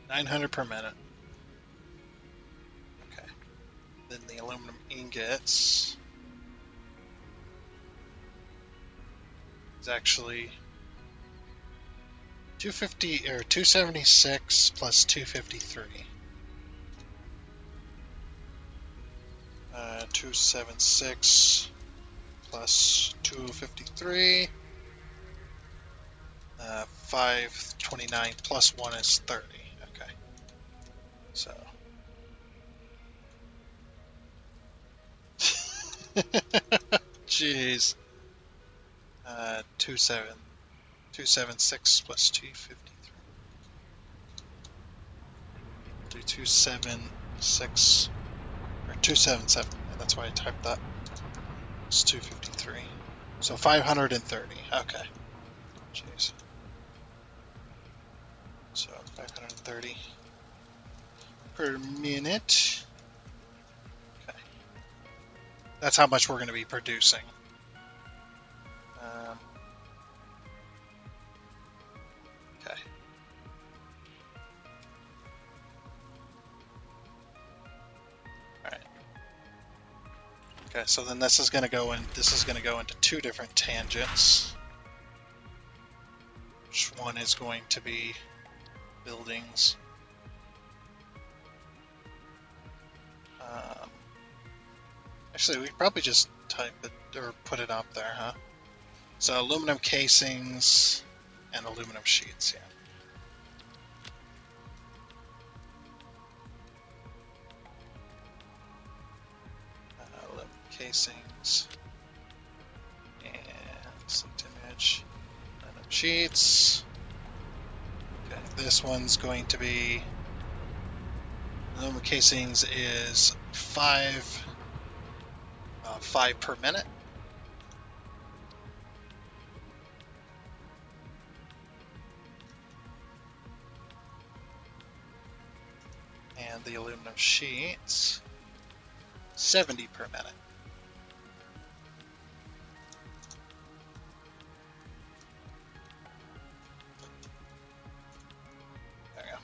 900 per minute. Okay. Then the aluminum ingots is actually 250 or 276 plus 253. 276 plus 253. 529 plus 1 is 30. Okay. So. Jeez. 276 plus 253. Do 276 or 277. That's why I typed that. It's 253. So 530. Okay. Jeez. So 530 per minute. Okay. That's how much we're going to be producing. Okay. Alright. Okay, so then this is going to go into two different tangents. Which one is going to be buildings? Actually, we probably just type it or put it up there, huh? So aluminum casings and aluminum sheets, yeah. Aluminum casings and select image, aluminum sheets. Okay, this one's going to be aluminum casings is 5 per minute. And the aluminum sheets, 70 per minute. There we go.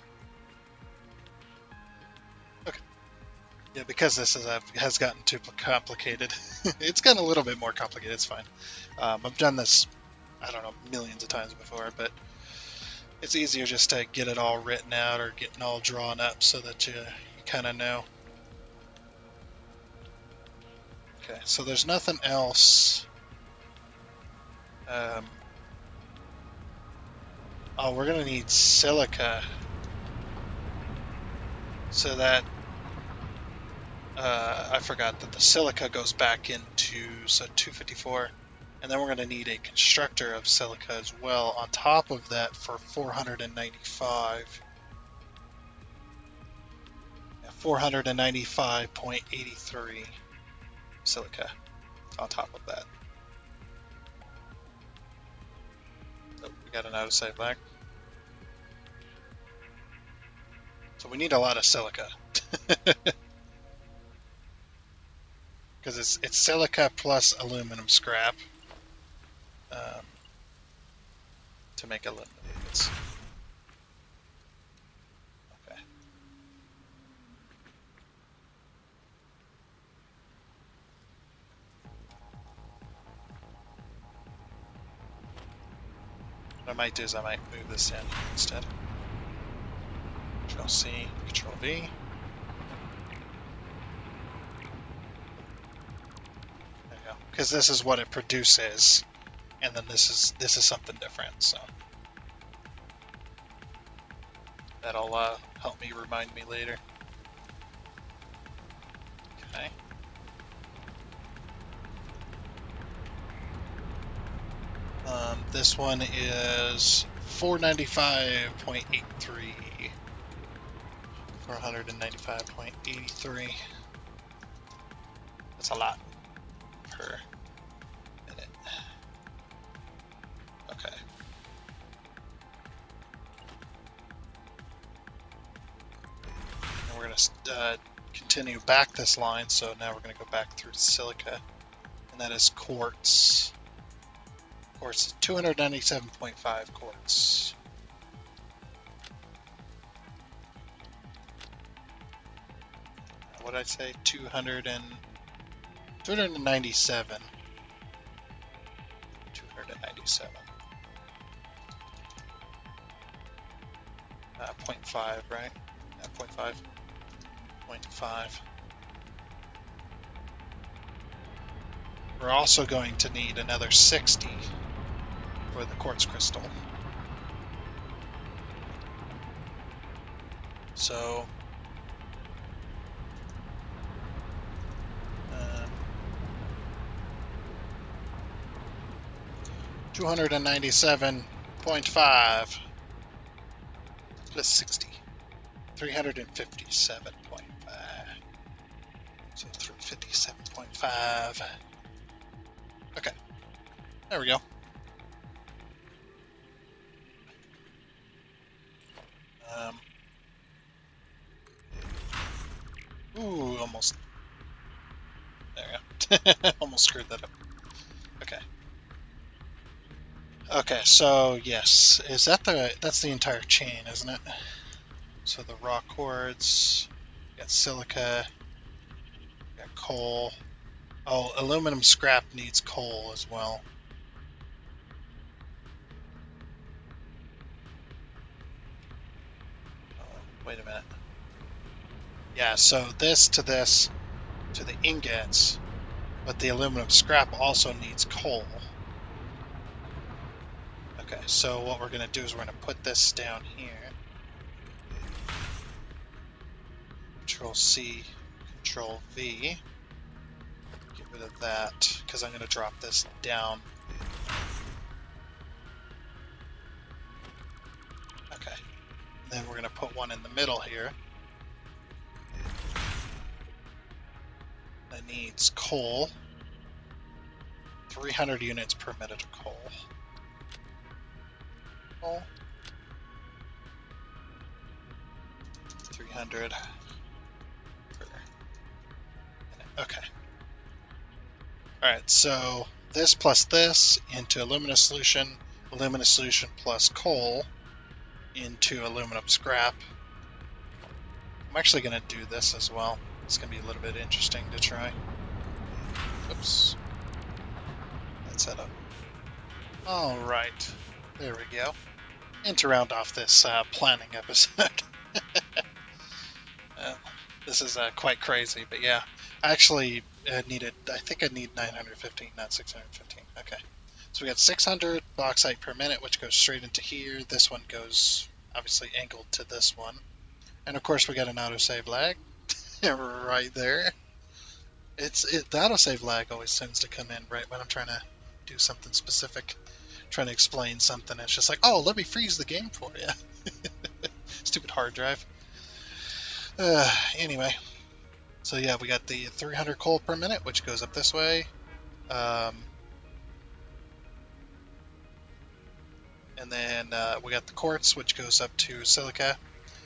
Okay. Yeah, because this has gotten too complicated. It's gotten a little bit more complicated. It's fine. I've done this, I don't know, millions of times before, but it's easier just to get it all written out or getting all drawn up so that you kind of know. Okay, so there's nothing else. Oh, we're gonna need silica. So that I forgot that the silica goes back into 254, and then we're going to need a constructor of silica as well on top of that for 495. 495.83 silica on top of that. Oh, we got an out of sight lag. So we need a lot of silica. Because it's silica plus aluminum scrap um, to make aluminum ingots. Okay. What I might do is I might move this in instead. Control C, Control V. There you go. Because this is what it produces, and then this is something different. So that'll help me remind me later. Okay. This one is 495.83. 495.83. That's a lot per minute. Okay. And we're going to continue back this line, so now we're going to go back through silica, and that is quartz. Quartz, 297.5 quartz. What did I say? 297. 297. 0.5, right? Yeah, 0.5. 0.5. We're also going to need another 60 for the quartz crystal. So 297.5 plus 60, 357.5. So 357.5. Okay, there we go. Ooh, almost. There we go. Almost screwed that up. Okay. Okay, so yes, that's the entire chain, isn't it? So the raw quartz, got silica, got coal. Oh, aluminum scrap needs coal as well. Oh, wait a minute. Yeah, so this to the ingots, but the aluminum scrap also needs coal. Okay, so what we're going to do is we're going to put this down here. Control C, Control V. Get rid of that, because I'm going to drop this down. Okay. Then we're going to put one in the middle here. That needs coal. 300 units per minute of coal. Coal. 300 per minute. Okay. Alright, so this plus this into aluminum solution plus coal into aluminum scrap. I'm actually going to do this as well. It's going to be a little bit interesting to try. Oops. That's set up. Alright, there we go. And to round off this planning episode. This is quite crazy, but yeah. I actually I think I need 915, not 615. Okay. So we got 600 bauxite per minute, which goes straight into here. This one goes obviously angled to this one. And of course we got an autosave lag right there. The autosave lag always tends to come in right when I'm trying to do something specific, trying to explain something. It's just like, oh, let me freeze the game for you. Stupid hard drive. Anyway, so yeah, we got the 300 coal per minute, which goes up this way. And then we got the quartz, which goes up to silica.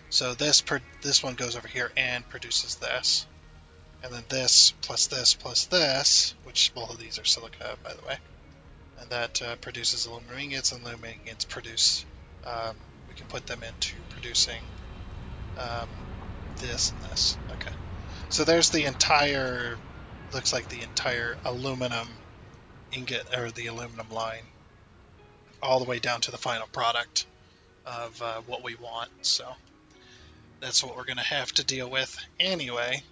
So this one goes over here and produces this, and then this, plus this, which both of these are silica, by the way, and that produces aluminum ingots, and aluminum ingots produce. We can put them into producing um, this and this. Okay, so there's the entire. Looks like the entire aluminum ingot or the aluminum line, all the way down to the final product of what we want. So that's what we're going to have to deal with anyway.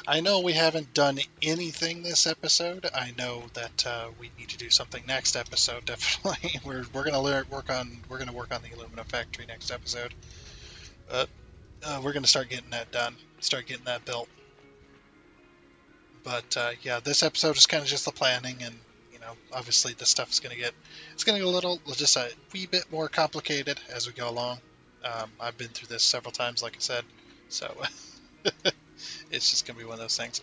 I know we haven't done anything this episode. I know that we need to do something next episode. Definitely, we're going to work on the aluminum factory next episode. We're going to start getting that done. Start getting that built. But yeah, this episode is kind of just the planning, and obviously this stuff is going to get a little, just a wee bit more complicated as we go along. I've been through this several times, like I said, so it's just going to be one of those things.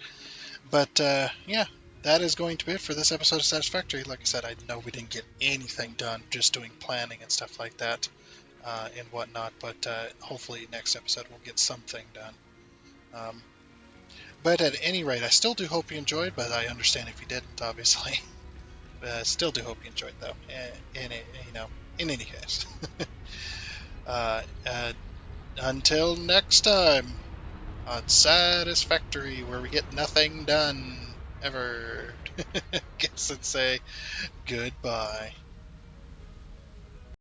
But yeah, that is going to be it for this episode of Satisfactory. Like I said, I know we didn't get anything done, just doing planning and stuff like that and whatnot. But hopefully next episode we'll get something done. But at any rate, I still do hope you enjoyed, but I understand if you didn't, obviously. Still do hope you enjoyed, though. In any case. uh, uh, until next time on Satisfactory, where we get nothing done ever. Guess and say goodbye.